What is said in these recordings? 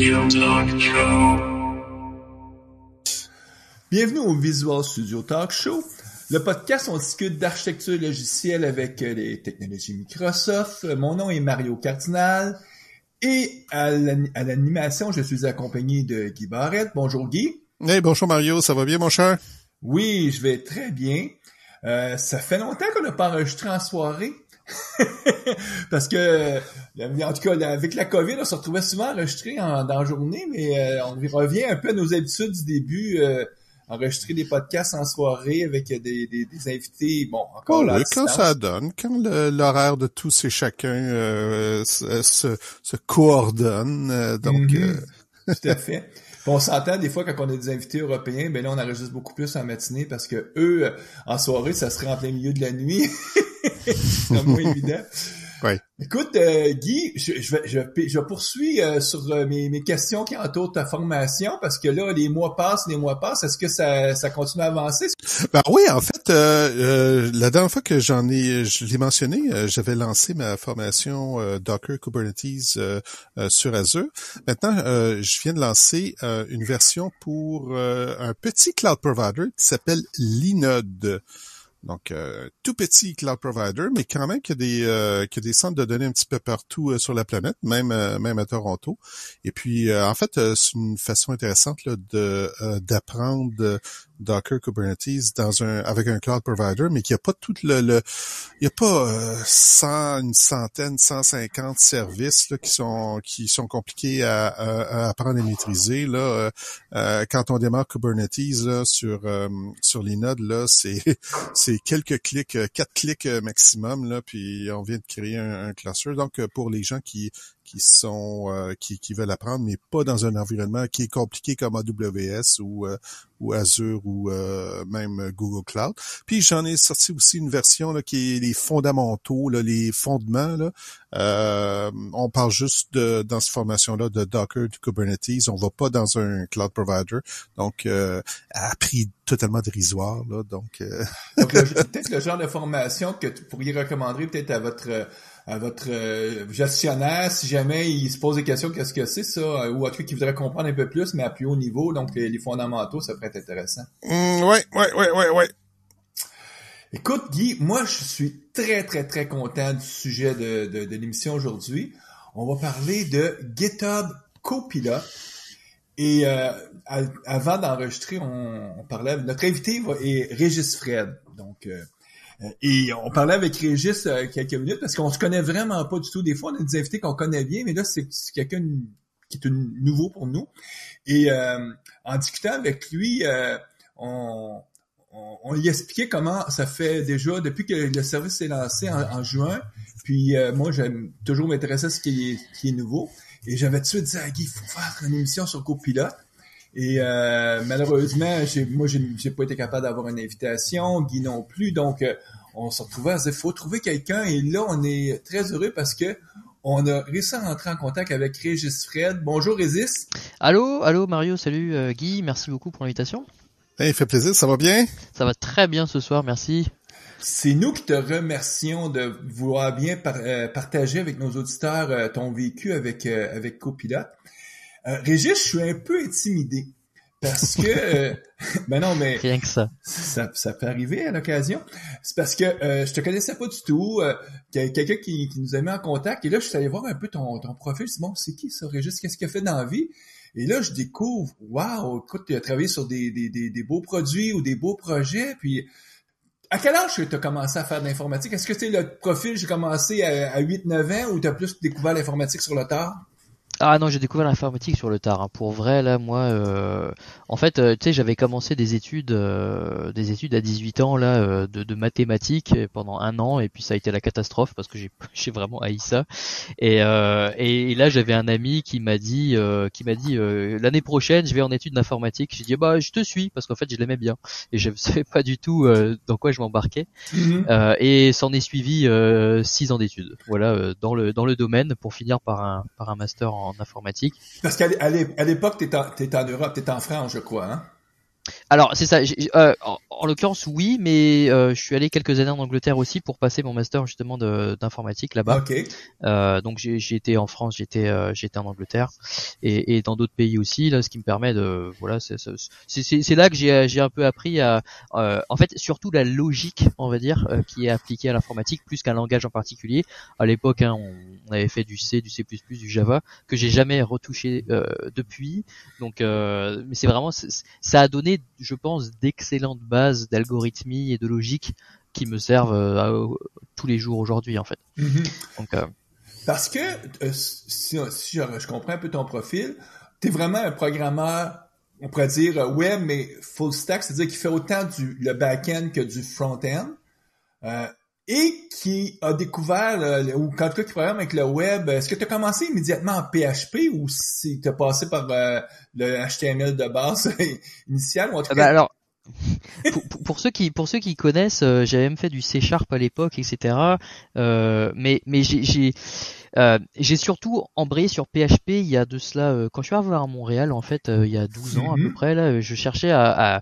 Studio Talk Show. Bienvenue au Visual Studio Talk Show. Le podcast, on discute d'architecture logicielle avec les technologies Microsoft. Mon nom est Mario Cardinal et à l'animation, je suis accompagné de Guy Barrette. Bonjour Guy. Hey, bonjour Mario, ça va bien mon cher? Oui, je vais très bien. Ça fait longtemps qu'on n'a pas enregistré en soirée. Parce que, en tout cas, avec la COVID, on se retrouvait souvent enregistré dans la journée, mais on revient un peu à nos habitudes du début, enregistrer des podcasts en soirée avec des invités, bon, encore là. Oui, quand ça donne, quand l'horaire de tous et chacun se coordonne, donc... Tout à fait. Puis on s'entend des fois quand on a des invités européens, ben là on enregistre beaucoup plus en matinée parce que eux, en soirée, ça serait en plein milieu de la nuit. C'est moins évident. Oui. Écoute, Guy, je poursuis sur mes questions qui entourent ta formation parce que là, les mois passent. Est-ce que ça continue à avancer? Ben oui, en fait, la dernière fois que je l'ai mentionné, j'avais lancé ma formation Docker Kubernetes sur Azure. Maintenant, je viens de lancer une version pour un petit cloud provider qui s'appelle Linode. Donc, tout petit cloud provider, mais quand même qu'il y a des centres de données un petit peu partout sur la planète, même à Toronto. Et puis, en fait, c'est une façon intéressante là, d'apprendre Docker Kubernetes avec un cloud provider, mais qu'il n'y a pas tout il y a pas 150 services là, qui sont compliqués à apprendre et maîtriser. Là, quand on démarre Kubernetes là, sur Linode, là, c'est quelques clics, 4 clics maximum, là, puis on vient de créer un cluster. Donc, pour les gens qui veulent apprendre, mais pas dans un environnement qui est compliqué comme AWS ou Azure ou même Google Cloud. Puis j'en ai sorti aussi une version là, qui est les fondamentaux, là, les fondements. Là. On parle juste dans cette formation-là de Docker, de Kubernetes. On va pas dans un cloud provider. Donc, à prix totalement dérisoire. Là, donc peut-être le genre de formation que tu pourriez recommander peut-être à votre gestionnaire, si jamais il se pose des questions, qu'est-ce que c'est ça, ou à tout qui voudrait comprendre un peu plus, mais à plus haut niveau, donc les fondamentaux, ça pourrait être intéressant. Ouais. Écoute, Guy, moi, je suis très, très, très content du sujet de l'émission aujourd'hui. On va parler de GitHub Copilot. Et avant d'enregistrer, on parlait, notre invité est Régis Fred, donc... et on parlait avec Régis quelques minutes parce qu'on se connaît vraiment pas du tout. Des fois, on a des invités qu'on connaît bien, mais là, c'est quelqu'un qui est nouveau pour nous. Et en discutant avec lui, on lui expliquait comment ça fait déjà depuis que le service est lancé en juin. Puis moi, j'aime toujours m'intéresser à ce qui est nouveau. Et j'avais tout de suite dit à Guy, il faut faire une émission sur Copilot. Et malheureusement, j'ai pas été capable d'avoir une invitation, Guy non plus, donc on se retrouvait à dire faut trouver quelqu'un, et là on est très heureux parce que on a réussi à rentrer en contact avec Régis Fred. Bonjour Régis. Allô Mario, salut Guy, merci beaucoup pour l'invitation. Hey, fait plaisir, ça va bien? Ça va très bien ce soir, merci. C'est nous qui te remercions de vouloir bien partager avec nos auditeurs ton vécu avec Copilot. Régis, je suis un peu intimidé parce que ben non, mais rien que ça peut arriver à l'occasion. C'est parce que je te connaissais pas du tout, quelqu'un qui nous a mis en contact, et là je suis allé voir un peu ton profil. Je dis bon, c'est qui ça, Régis? Qu'est-ce qu'il a fait dans la vie? Et là je découvre, waouh, écoute, tu as travaillé sur des beaux produits ou des beaux projets. Puis à quel âge tu as commencé à faire de l'informatique? Est-ce que c'est le profil j'ai commencé à 8-9 ans, ou tu as plus découvert l'informatique sur le tard? Ah non, j'ai découvert l'informatique sur le tard. Hein. Pour vrai, là, moi, en fait, tu sais, j'avais commencé des études à 18 ans là, de mathématiques pendant 1 an, et puis ça a été la catastrophe parce que j'ai vraiment haï ça. Et là, j'avais un ami qui m'a dit l'année prochaine, je vais en études d'informatique. J'ai dit bah je te suis parce qu'en fait, je l'aimais bien et je savais pas du tout dans quoi je m'embarquais. Et s'en est suivi 6 ans d'études. Voilà, dans le domaine pour finir par un master en informatique. Parce qu'à l'époque, t'étais en Europe, t'étais en France, je crois, hein? Alors c'est ça. En l'occurrence oui, mais je suis allé quelques années en Angleterre aussi pour passer mon master justement d'informatique là-bas. OK. Donc j'ai été en France, j'étais en Angleterre et dans d'autres pays aussi. Là, ce qui me permet de voilà, c'est là que j'ai un peu appris à en fait surtout la logique, on va dire, qui est appliquée à l'informatique plus qu'un langage en particulier. À l'époque, hein, on avait fait du C, du C++, du Java que j'ai jamais retouché depuis. Donc mais c'est vraiment ça a donné, je pense, d'excellentes bases d'algorithmie et de logique qui me servent tous les jours aujourd'hui en fait. Mm-hmm. Donc Parce que, si je comprends un peu ton profil, tu es vraiment un programmeur, on pourrait dire web, mais full stack, c'est-à-dire qui fait autant le back-end que du front-end, et qui a découvert, ou en tout cas qui programme avec le web. Est-ce que tu as commencé immédiatement en PHP ou si tu as passé par le HTML de base initial? Ou en tout cas... alors pour ceux qui connaissent, j'avais même fait du C# à l'époque, etc. Mais j'ai surtout embrayé sur PHP il y a de cela quand je suis arrivé à Montréal en fait il y a 12 ans à peu près là, je cherchais à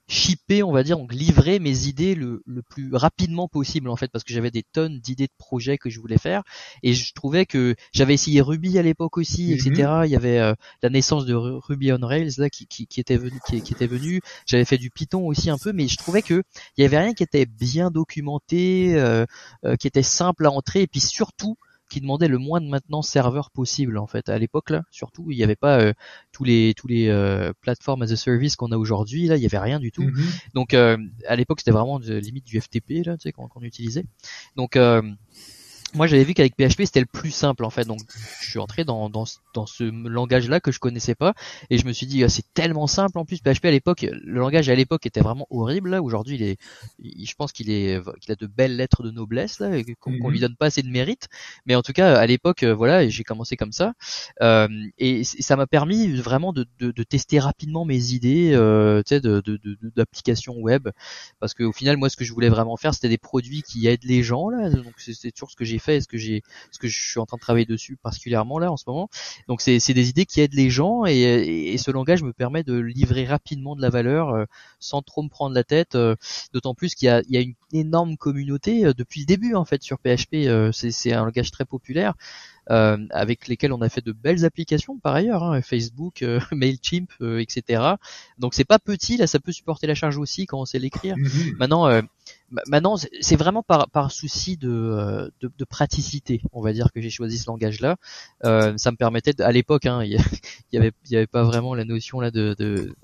shipper, on va dire, donc livrer mes idées le plus rapidement possible en fait, parce que j'avais des tonnes d'idées de projets que je voulais faire et je trouvais que j'avais essayé Ruby à l'époque aussi, etc. Il y avait la naissance de Ruby on Rails là qui était venu, j'avais fait du Python aussi un peu, mais je trouvais que il y avait rien qui était bien documenté, qui était simple à entrer et puis surtout qui demandait le moins de maintenance serveur possible en fait à l'époque là. Surtout il n'y avait pas tous les platforms as a service qu'on a aujourd'hui là, il y avait rien du tout. Donc à l'époque c'était vraiment limite du FTP là, tu sais qu'on utilisait. Donc moi j'avais vu qu'avec PHP c'était le plus simple en fait, donc je suis entré dans ce langage là que je connaissais pas et je me suis dit c'est tellement simple en plus. PHP à l'époque, le langage à l'époque était vraiment horrible là. Aujourd'hui je pense qu'il a de belles lettres de noblesse là, qu'on lui donne pas assez de mérite, mais en tout cas à l'époque voilà, j'ai commencé comme ça et ça m'a permis vraiment de tester rapidement mes idées tu sais d'applications web, parce qu'au final moi ce que je voulais vraiment faire c'était des produits qui aident les gens là, donc c'est toujours ce que j'ai fait et ce que je suis en train de travailler dessus particulièrement là en ce moment. Donc c'est des idées qui aident les gens et ce langage me permet de livrer rapidement de la valeur sans trop me prendre la tête, d'autant plus qu'il y a une énorme communauté depuis le début en fait sur PHP. C'est un langage très populaire avec lesquels on a fait de belles applications par ailleurs, hein, Facebook, Mailchimp, etc. Donc c'est pas petit là, ça peut supporter la charge aussi quand on sait l'écrire. Maintenant, c'est vraiment par souci de praticité, on va dire, que j'ai choisi ce langage-là. Ça me permettait, à l'époque, hein, il y avait pas vraiment la notion là de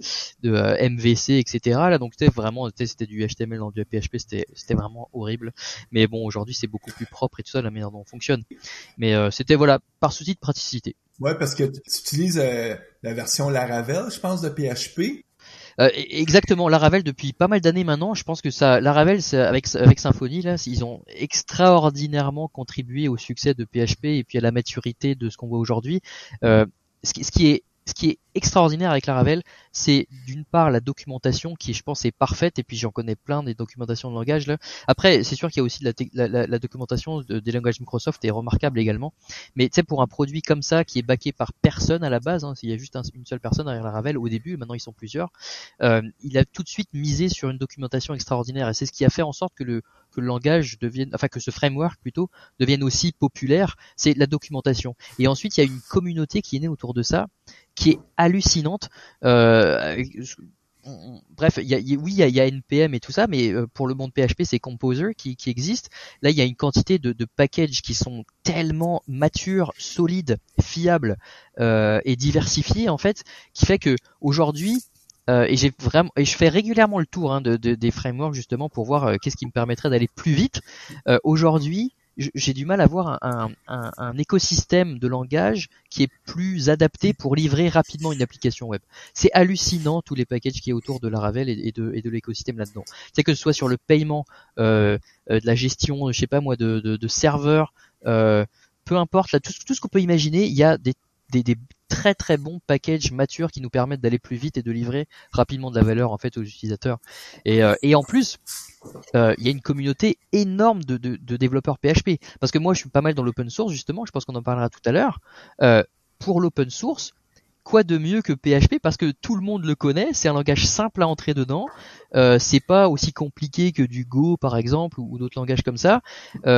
MVC, etc. Là, donc c'était du HTML dans du PHP, c'était vraiment horrible. Mais bon, aujourd'hui, c'est beaucoup plus propre et tout ça, la manière dont on fonctionne. Mais c'était voilà, par souci de praticité. Ouais, parce que tu utilises la version Laravel, je pense, de PHP. Exactement, Laravel depuis pas mal d'années maintenant. Je pense que Laravel avec Symfony là, ils ont extraordinairement contribué au succès de PHP et puis à la maturité de ce qu'on voit aujourd'hui. Ce qui est extraordinaire avec Laravel, c'est d'une part la documentation qui, je pense, est parfaite, et puis j'en connais plein des documentations de langage là. Après, c'est sûr qu'il y a aussi la documentation des langages Microsoft est remarquable également. Mais tu sais, pour un produit comme ça qui est backé par personne à la base, hein, s'il y a juste une seule personne derrière Laravel au début, maintenant ils sont plusieurs, il a tout de suite misé sur une documentation extraordinaire, et c'est ce qui a fait en sorte que le langage devienne, enfin que ce framework plutôt devienne aussi populaire, c'est la documentation. Et ensuite, il y a une communauté qui est née autour de ça, qui est hallucinante. Bref, il y a NPM et tout ça, mais pour le monde PHP, c'est Composer qui existe. Là, il y a une quantité de packages qui sont tellement matures, solides, fiables et diversifiés en fait, qui fait que aujourd'hui et je fais régulièrement le tour des frameworks justement pour voir qu'est-ce qui me permettrait d'aller plus vite. Aujourd'hui, j'ai du mal à voir un écosystème de langage qui est plus adapté pour livrer rapidement une application web. C'est hallucinant tous les packages qui est autour de Laravel et de l'écosystème là-dedans. C'est que ce soit sur le paiement, de la gestion, je sais pas moi, de serveurs, peu importe, là, tout ce qu'on peut imaginer, il y a des très très bons packages matures qui nous permettent d'aller plus vite et de livrer rapidement de la valeur en fait aux utilisateurs. Et en plus, il y a une communauté énorme de développeurs PHP, parce que moi je suis pas mal dans l'open source justement, je pense qu'on en parlera tout à l'heure. Pour l'open source, quoi de mieux que PHP parce que tout le monde le connaît, c'est un langage simple à entrer dedans, c'est pas aussi compliqué que du Go par exemple ou d'autres langages comme ça,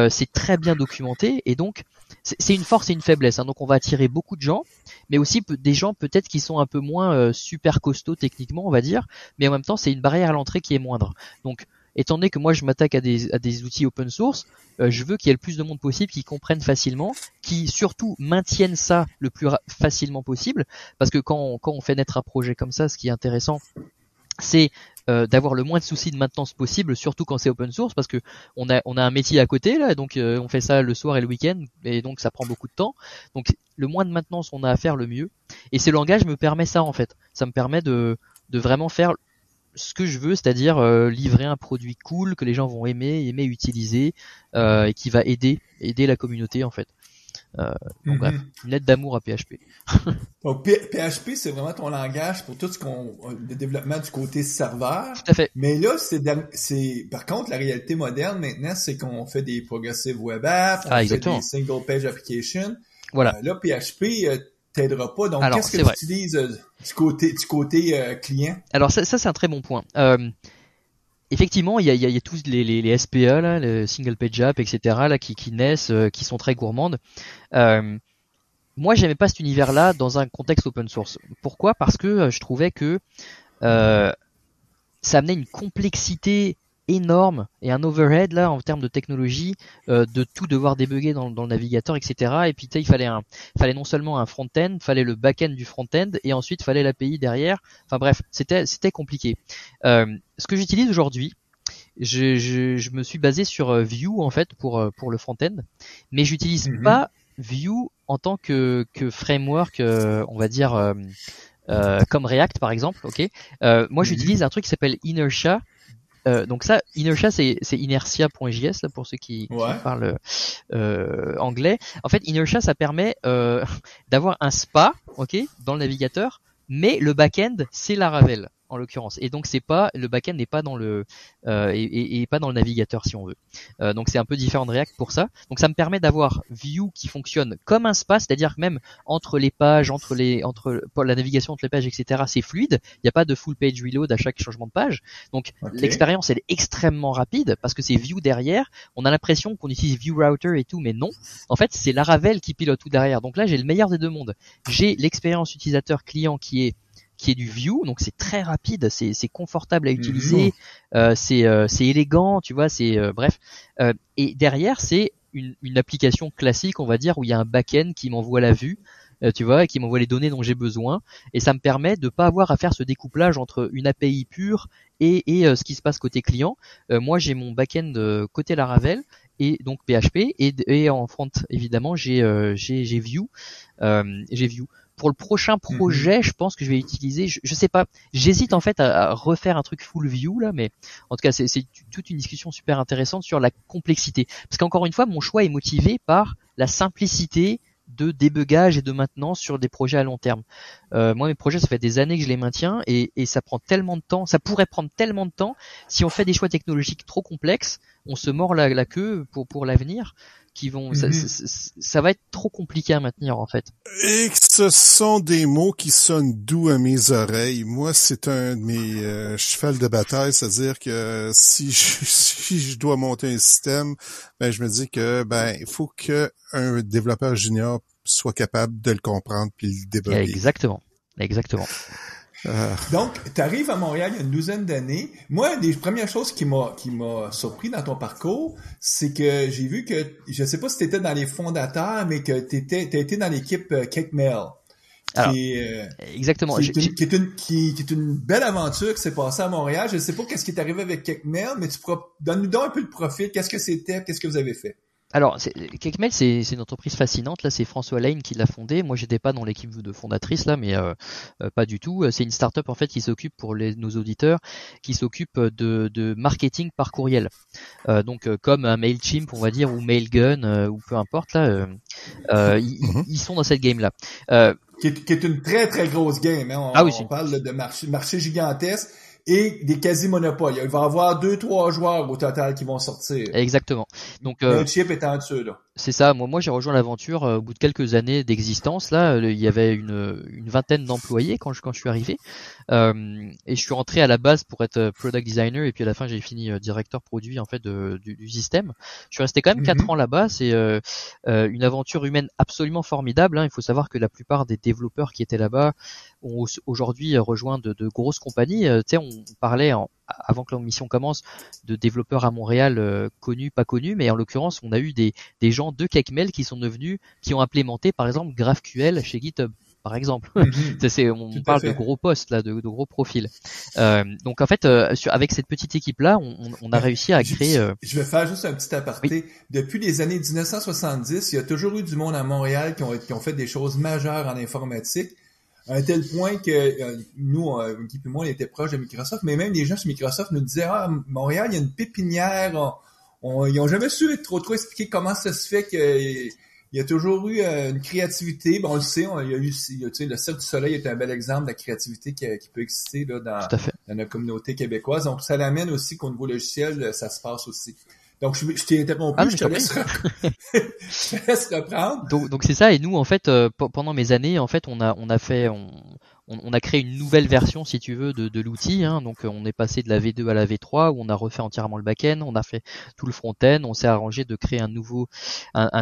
c'est très bien documenté et donc c'est une force et une faiblesse, hein. Donc on va attirer beaucoup de gens, mais aussi des gens peut-être qui sont un peu moins super costauds techniquement on va dire, mais en même temps c'est une barrière à l'entrée qui est moindre. Donc étant donné que moi je m'attaque à des outils open source, je veux qu'il y ait le plus de monde possible qui comprennent facilement, qui surtout maintiennent ça le plus facilement possible, parce que quand on fait naître un projet comme ça, ce qui est intéressant, c'est d'avoir le moins de soucis de maintenance possible, surtout quand c'est open source, parce que on a un métier à côté là, donc on fait ça le soir et le week-end, et donc ça prend beaucoup de temps. Donc le moins de maintenance on a à faire, le mieux. Et ce langage me permet ça en fait. Ça me permet de vraiment faire ce que je veux, c'est-à-dire livrer un produit cool que les gens vont aimer utiliser et qui va aider la communauté en fait. Donc bref, une lettre d'amour à PHP. Donc PHP c'est vraiment ton langage pour tout le développement du côté serveur. Tout à fait. Mais là c'est par contre la réalité moderne maintenant c'est qu'on fait des progressive web apps, on fait des single page applications. Voilà. Là PHP t'aidera pas. Donc, alors, qu'est-ce que tu utilises du côté client? Alors, ça c'est un très bon point. Effectivement, il y a tous les SPA, là, le single page app, etc., là, qui naissent, qui sont très gourmandes. Moi, j'aimais pas cet univers-là dans un contexte open source. Pourquoi? Parce que je trouvais que ça amenait une complexité énorme et un overhead là en termes de technologie, de tout devoir débugger dans le navigateur, etc. Et puis il fallait non seulement un front-end, fallait le back-end du front-end et ensuite fallait l'API derrière. Enfin bref, c'était compliqué. Ce que j'utilise aujourd'hui, je me suis basé sur Vue en fait pour le front-end, mais j'utilise pas Vue en tant que framework, on va dire comme React par exemple. Ok. Moi j'utilise un truc qui s'appelle Inertia. Donc ça, Inertia, c'est inertia.js là pour ceux qui parlent anglais. En fait, Inertia, ça permet d'avoir un SPA, ok, dans le navigateur, mais le back-end c'est Laravel en l'occurrence. Et donc le back-end n'est pas dans le et pas dans le navigateur si on veut. Donc c'est un peu différent de React pour ça. Donc ça me permet d'avoir Vue qui fonctionne comme un SPA, c'est-à-dire que même entre les pages, entre la navigation entre les pages, etc. c'est fluide. Il n'y a pas de full page reload à chaque changement de page. Donc l'expérience elle est extrêmement rapide parce que c'est Vue derrière. On a l'impression qu'on utilise Vue Router et tout, mais non. En fait c'est Laravel qui pilote tout derrière. Donc là j'ai le meilleur des deux mondes. J'ai l'expérience utilisateur client qui est du Vue, donc c'est très rapide, c'est confortable à utiliser, c'est élégant, tu vois, bref. Et derrière c'est une application classique, on va dire, où il y a un back-end qui m'envoie la vue, tu vois, et qui m'envoie les données dont j'ai besoin, et ça me permet de pas avoir à faire ce découplage entre une API pure et ce qui se passe côté client. Moi j'ai mon back-end côté Laravel et donc PHP et en front évidemment j'ai Vue. Pour le prochain projet, je pense que je vais utiliser, je sais pas, j'hésite en fait à refaire un truc full Vue là, mais en tout cas c'est toute une discussion super intéressante sur la complexité. Parce qu'encore une fois, mon choix est motivé par la simplicité de débugage et de maintenance sur des projets à long terme. Moi mes projets, ça fait des années que je les maintiens et ça prend tellement de temps, ça pourrait prendre tellement de temps si on fait des choix technologiques trop complexes, on se mord la queue pour l'avenir. Qui vont, ça va être trop compliqué à maintenir en fait. Et que ce sont des mots qui sonnent doux à mes oreilles. Moi, c'est un de mes chevals de bataille, c'est-à-dire que si je dois monter un système, ben je me dis que il faut que un développeur junior soit capable de le comprendre puis le débugger. Exactement. Donc, tu arrives à Montréal il y a une douzaine d'années. Moi, une des premières choses qui m'a surpris dans ton parcours, c'est que j'ai vu que, je sais pas si tu étais dans les fondateurs, mais que t'as été dans l'équipe CakeMail. Exactement. Qui est une belle aventure qui s'est passée à Montréal. Je sais pas qu'est-ce qui est arrivé avec CakeMail, mais donne-nous donc un peu le profil. Qu'est-ce que c'était? Qu'est-ce que vous avez fait? Alors, CakeMail, c'est une entreprise fascinante. Là, c'est François Lane qui l'a fondée. Moi, j'étais pas dans l'équipe de fondatrice là, mais pas du tout. C'est une start-up en fait qui s'occupe pour nos auditeurs, qui s'occupe de marketing par courriel. Donc, comme un Mailchimp, on va dire, ou Mailgun, ou peu importe là. Ils sont dans cette game là. Qui est une très très grosse game. Hein. On parle de marché gigantesque. Et des quasi-monopoles. Il va y avoir 2-3 joueurs au total qui vont sortir. Exactement. Donc, Mailchimp est en dessus, là. C'est ça. Moi, j'ai rejoint l'aventure au bout de quelques années d'existence. Là, il y avait une vingtaine d'employés quand je suis arrivé. Et je suis rentré à la base pour être product designer et puis à la fin j'ai fini directeur produit en fait du système. Je suis resté quand même 4 ans là-bas. C'est une aventure humaine absolument formidable. Hein. Il faut savoir que la plupart des développeurs qui étaient là-bas ont aujourd'hui rejoint de grosses compagnies. Tu sais, on parlait avant que la mission commence de développeurs à Montréal connus, pas connus, mais en l'occurrence on a eu des gens de Kekmel qui ont implémenté par exemple GraphQL chez GitHub. Par exemple, on parle de gros postes là, de gros profils. Donc en fait, avec cette petite équipe là, on a réussi à créer. Je vais faire juste un petit aparté. Oui. Depuis les années 1970, il y a toujours eu du monde à Montréal qui ont fait des choses majeures en informatique, à un tel point que nous, Guy et moi, on était proches de Microsoft, mais même les gens chez Microsoft nous disaient à Montréal, il y a une pépinière. Ils ont jamais su trop expliquer comment ça se fait que il y a toujours eu une créativité. Bon, on le sait, tu sais, le Cirque du Soleil est un bel exemple de la créativité qui peut exister là, dans notre communauté québécoise. Donc, ça l'amène aussi qu'au niveau logiciel, ça se passe aussi. Donc, je t'ai interrompu, je te laisse reprendre. Donc c'est ça. Et nous, en fait, pendant mes années, en fait, on a créé une nouvelle version, si tu veux, de l'outil. Hein. Donc, on est passé de la V2 à la V3, où on a refait entièrement le back-end, on a fait tout le front-end, on s'est arrangé de créer un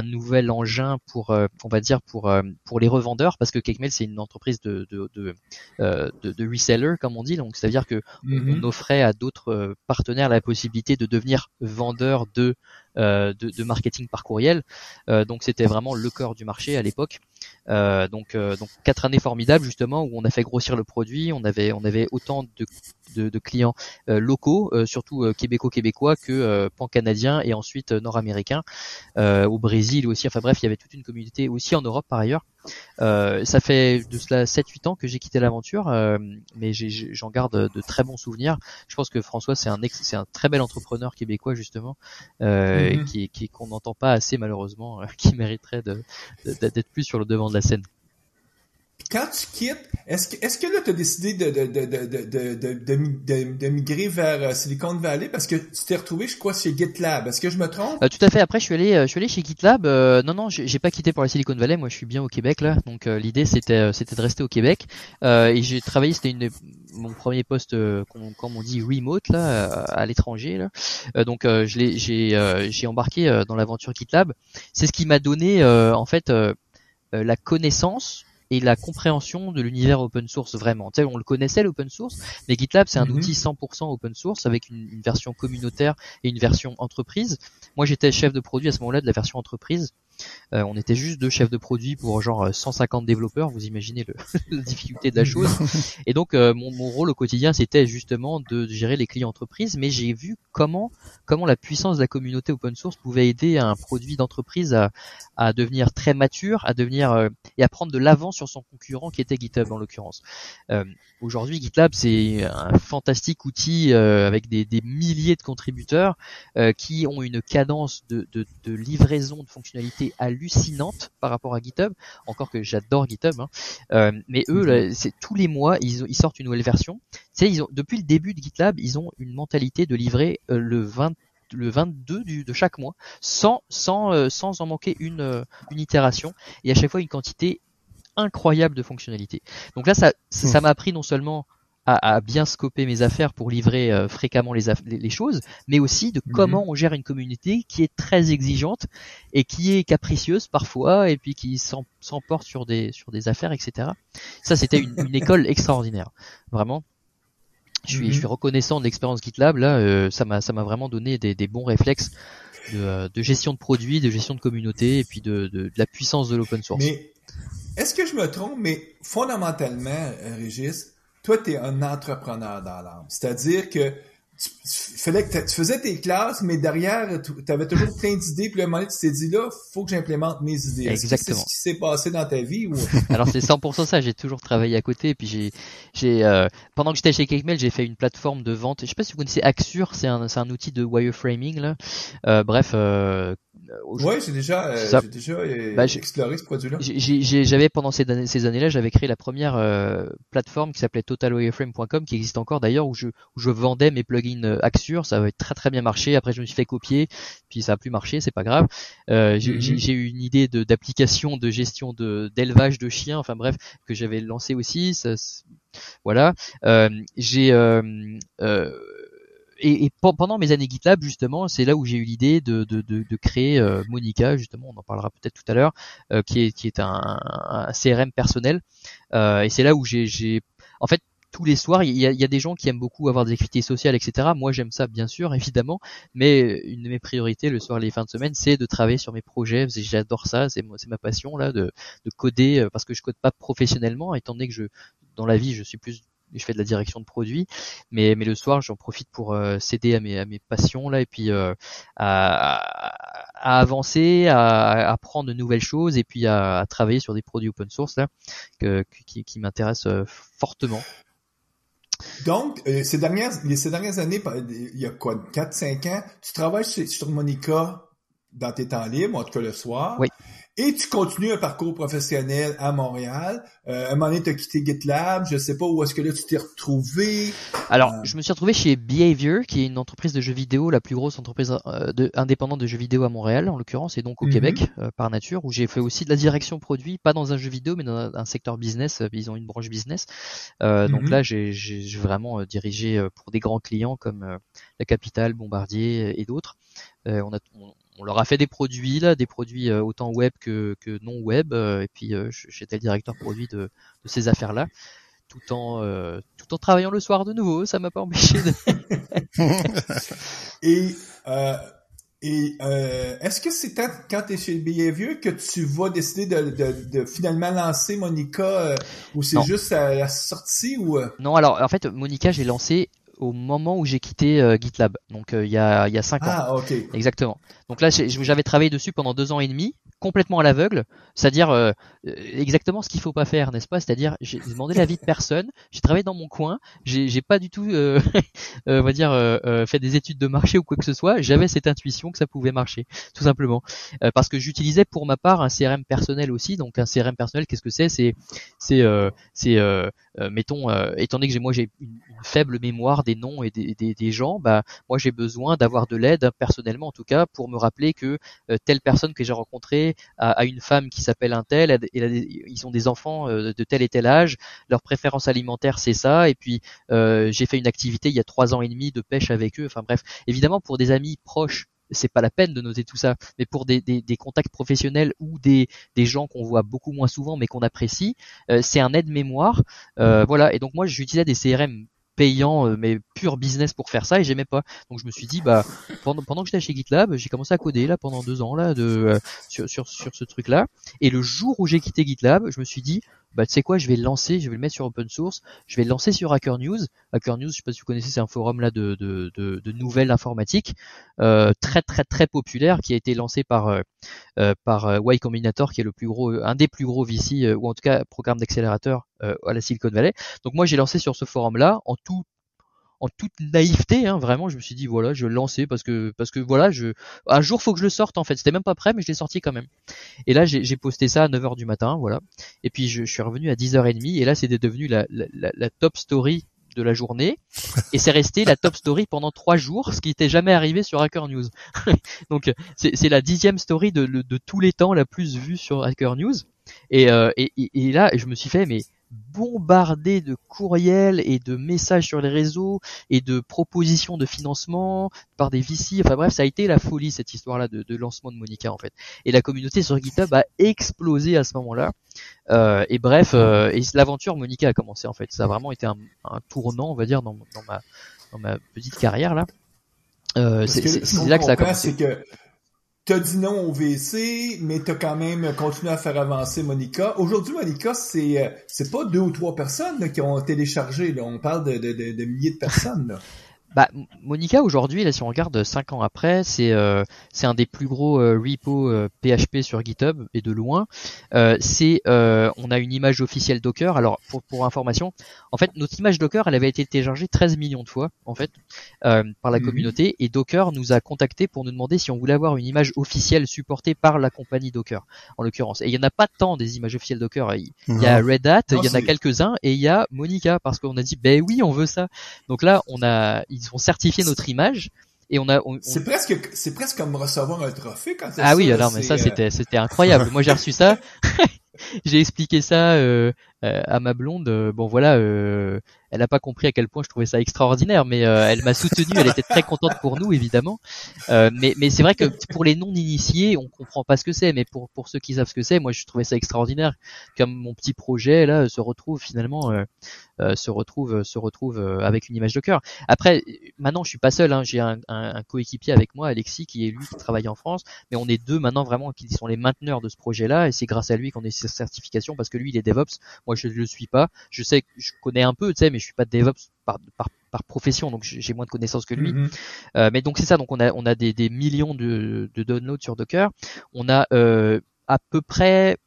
nouvel engin pour, on va dire pour les revendeurs, parce que Kekmel c'est une entreprise de reseller, comme on dit. Donc, c'est-à-dire que on offrait à d'autres partenaires la possibilité de devenir vendeur de marketing par courriel. Donc, c'était vraiment le cœur du marché à l'époque. Donc 4 années formidables justement où on a fait grossir le produit, on avait autant de clients locaux, surtout québécois que pan-canadiens et ensuite nord-américains, au Brésil aussi. Enfin bref, il y avait toute une communauté aussi en Europe par ailleurs. Ça fait de cela 7-8 ans que j'ai quitté l'aventure, mais j'en garde de très bons souvenirs. Je pense que François c'est un très bel entrepreneur québécois justement, qu'on n'entend pas assez malheureusement, qui mériterait d'être plus sur le devant de la scène. Quand tu quittes, est-ce que là tu as décidé de migrer vers Silicon Valley parce que tu t'es retrouvé, je crois, chez GitLab. Est-ce que je me trompe? Tout à fait. Après, je suis allé chez GitLab. Non, j'ai pas quitté pour la Silicon Valley. Moi, je suis bien au Québec là. Donc, l'idée c'était de rester au Québec. Et j'ai travaillé. C'était mon premier poste, comme on dit, remote là, à l'étranger là. Donc, j'ai embarqué dans l'aventure GitLab. C'est ce qui m'a donné en fait la connaissance et la compréhension de l'univers open source vraiment. Tu sais, on le connaissait l'open source, mais GitLab c'est un outil 100% open source avec une version communautaire et une version entreprise. Moi j'étais chef de produit à ce moment-là de la version entreprise. On était juste 2 chefs de produit pour genre 150 développeurs, vous imaginez la difficulté de la chose. Et donc mon rôle au quotidien c'était justement de gérer les clients entreprises, mais j'ai vu comment la puissance de la communauté open source pouvait aider un produit d'entreprise à devenir très mature, à devenir et à prendre de l'avance sur son concurrent qui était GitHub en l'occurrence. Aujourd'hui GitLab c'est un fantastique outil avec des milliers de contributeurs qui ont une cadence de livraison de fonctionnalités hallucinante par rapport à GitHub, encore que j'adore GitHub, hein. Mais eux, là, c'est tous les mois, ils sortent une nouvelle version. Tu sais, depuis le début de GitLab, ils ont une mentalité de livrer le 22 de chaque mois, sans en manquer une itération, et à chaque fois une quantité incroyable de fonctionnalités. Donc là, ça m'a appris non seulement à bien scoper mes affaires pour livrer fréquemment les choses, mais aussi de comment on gère une communauté qui est très exigeante et qui est capricieuse parfois et puis qui s'emporte sur des affaires, etc. Ça, c'était une école extraordinaire, vraiment. Je suis reconnaissant de l'expérience GitLab. Là, ça m'a vraiment donné des bons réflexes de gestion de produits, de gestion de communauté et puis de la puissance de l'open source. Mais est-ce que je me trompe? Mais fondamentalement, Régis, toi, tu es un entrepreneur dans l'âme. C'est-à-dire que tu faisais tes classes, mais derrière, tu avais toujours plein d'idées. Puis à un moment donné, tu t'es dit, là, faut que j'implémente mes idées. Exactement. Est-ce que c'est ce qui s'est passé dans ta vie? Ou... Alors, c'est 100% ça. J'ai toujours travaillé à côté. Et puis, pendant que j'étais chez Kekmel, j'ai fait une plateforme de vente. Je sais pas si vous connaissez Axure. C'est un outil de wireframing, là. Bref, Ouais, j'ai déjà exploré ce produit-là. J'avais pendant ces années-là, j'avais créé la première plateforme qui s'appelait TotalWireframe.com, qui existe encore d'ailleurs, où je vendais mes plugins Axure. Ça avait très très bien marché. Après, je me suis fait copier, puis ça a plus marché, c'est pas grave. J'ai eu une idée d'application de gestion d'élevage de chiens, enfin bref, que j'avais lancé aussi. Voilà. Pendant mes années GitLab, justement, c'est là où j'ai eu l'idée de créer Monica, justement, on en parlera peut-être tout à l'heure, qui est un CRM personnel. Et c'est là où en fait, tous les soirs, il y a des gens qui aiment beaucoup avoir des activités sociales, etc. Moi, j'aime ça, bien sûr, évidemment, mais une de mes priorités le soir et les fins de semaine, c'est de travailler sur mes projets. J'adore ça, c'est ma passion là, de coder, parce que je code pas professionnellement, étant donné que dans la vie, je fais de la direction de produits, mais le soir, j'en profite pour céder à mes passions là, et puis à avancer, à apprendre de nouvelles choses, et puis à travailler sur des produits open source là qui m'intéressent fortement. Donc, ces dernières années, il y a quoi, 4-5 ans, tu travailles sur Monica dans tes temps libres, en tout cas le soir. Oui. Et tu continues un parcours professionnel à Montréal. À un moment donné, tu as quitté GitLab. Je sais pas où est-ce que là tu t'es retrouvé. Alors, je me suis retrouvé chez Behavior, qui est une entreprise de jeux vidéo, la plus grosse entreprise indépendante de jeux vidéo à Montréal, en l'occurrence, et donc au Québec, par nature, où j'ai fait aussi de la direction produit, pas dans un jeu vidéo, mais dans un secteur business. Ils ont une branche business. Donc là, j'ai vraiment dirigé pour des grands clients comme La Capitale, Bombardier et d'autres. On leur a fait des produits autant web que non web, et puis j'étais le directeur produit de ces affaires-là, tout en travaillant le soir de nouveau. Ça m'a pas empêché de... Est-ce que c'est quand tu es chez Behavior que tu vas décider de finalement lancer Monica, ou c'est juste la sortie ou Non, alors en fait Monica, j'ai lancé au moment où j'ai quitté GitLab, donc il y a 5 ans. Ah, ok. Exactement. Donc là, j'avais travaillé dessus pendant 2 ans et demi, complètement à l'aveugle, c'est-à-dire exactement ce qu'il faut pas faire, n'est-ce pas? C'est-à-dire, j'ai demandé l'avis de personne, j'ai travaillé dans mon coin, j'ai pas du tout, on va dire, fait des études de marché ou quoi que ce soit. J'avais cette intuition que ça pouvait marcher, tout simplement, parce que j'utilisais pour ma part un CRM personnel aussi. Donc un CRM personnel, qu'est-ce que c'est? Mettons, étant donné que j'ai une faible mémoire des noms et des gens, bah moi j'ai besoin d'avoir de l'aide, personnellement en tout cas, pour me rappeler que telle personne que j'ai rencontrée a une femme qui s'appelle un tel, ils ont des enfants de tel et tel âge, leur préférence alimentaire c'est ça, et puis j'ai fait une activité il y a 3 ans et demi de pêche avec eux. Enfin bref, évidemment pour des amis proches, c'est pas la peine de noter tout ça, mais pour des contacts professionnels ou des gens qu'on voit beaucoup moins souvent mais qu'on apprécie, c'est un aide-mémoire. Voilà, et donc moi j'utilisais des CRM payants, mais pur business pour faire ça, et j'aimais pas. Donc je me suis dit, bah pendant que j'étais chez GitLab, j'ai commencé à coder là pendant 2 ans là sur ce truc là, et le jour où j'ai quitté GitLab, je me suis dit, bah tu sais quoi, je vais le mettre sur open source, je vais le lancer sur Hacker News. Hacker News, je sais pas si vous connaissez, c'est un forum là de nouvelles informatiques, très très très populaire, qui a été lancé par Y Combinator, qui est un des plus gros VC, ou en tout cas programme d'accélérateur à la Silicon Valley. Donc moi j'ai lancé sur ce forum là en toute naïveté, hein, vraiment, je me suis dit voilà, je vais le lancer parce que voilà, un jour faut que je le sorte en fait. C'était même pas prêt, mais je l'ai sorti quand même. Et là j'ai posté ça à 9h du matin, voilà. Et puis je suis revenu à 10h30, et là c'était devenu la top story de la journée, et c'est resté la top story pendant 3 jours, ce qui n'était jamais arrivé sur Hacker News. Donc c'est la 10e story de tous les temps la plus vue sur Hacker News. Et là je me suis fait bombardé de courriels et de messages sur les réseaux et de propositions de financement par des VC. Enfin bref, ça a été la folie, cette histoire-là de lancement de Monica en fait. Et la communauté sur GitHub a explosé à ce moment-là. Et bref, et l'aventure Monica a commencé en fait. Ça a vraiment été un tournant, on va dire, dans ma petite carrière là. C'est là que ça a commencé. T'as dit non au VC, mais t'as quand même continué à faire avancer Monica. Aujourd'hui, Monica, c'est pas 2 ou 3 personnes là, qui ont téléchargé. Là. On parle de milliers de personnes. Là. Monica aujourd'hui, là, si on regarde 5 ans après, c'est un des plus gros repos PHP sur GitHub et de loin. On a une image officielle Docker. Alors pour information, en fait, notre image Docker, elle avait été téléchargée 13 millions de fois en fait par la communauté, et Docker nous a contacté pour nous demander si on voulait avoir une image officielle supportée par la compagnie Docker, en l'occurrence. Et il y en a pas tant des images officielles Docker. Il y a Red Hat, il y en a quelques-uns, et il y a Monica, parce qu'on a dit ben oui, on veut ça. Donc là, ils ont certifié notre image, et c'est presque comme recevoir un trophée quand ah oui, alors mais ça c'était incroyable. Moi j'ai reçu ça. J'ai expliqué ça à ma blonde. Bon voilà, elle n'a pas compris à quel point je trouvais ça extraordinaire, mais elle m'a soutenu. Elle était très contente pour nous, évidemment. Mais c'est vrai que pour les non-initiés, on comprend pas ce que c'est. Mais pour ceux qui savent ce que c'est, moi je trouvais ça extraordinaire. Comme mon petit projet là se retrouve finalement avec une image Docker. Après, maintenant je suis pas seul. J'ai un coéquipier avec moi, Alexis, qui est lui qui travaille en France. Mais on est deux maintenant vraiment qui sont les mainteneurs de ce projet-là, et c'est grâce à lui qu'on ait cette certification, parce que lui il est DevOps. Moi je le suis pas. Je sais que je connais un peu, tu sais, mais je suis pas DevOps par profession, donc j'ai moins de connaissances que lui. Mais donc c'est ça. Donc on a des millions de downloads sur Docker. On a à peu près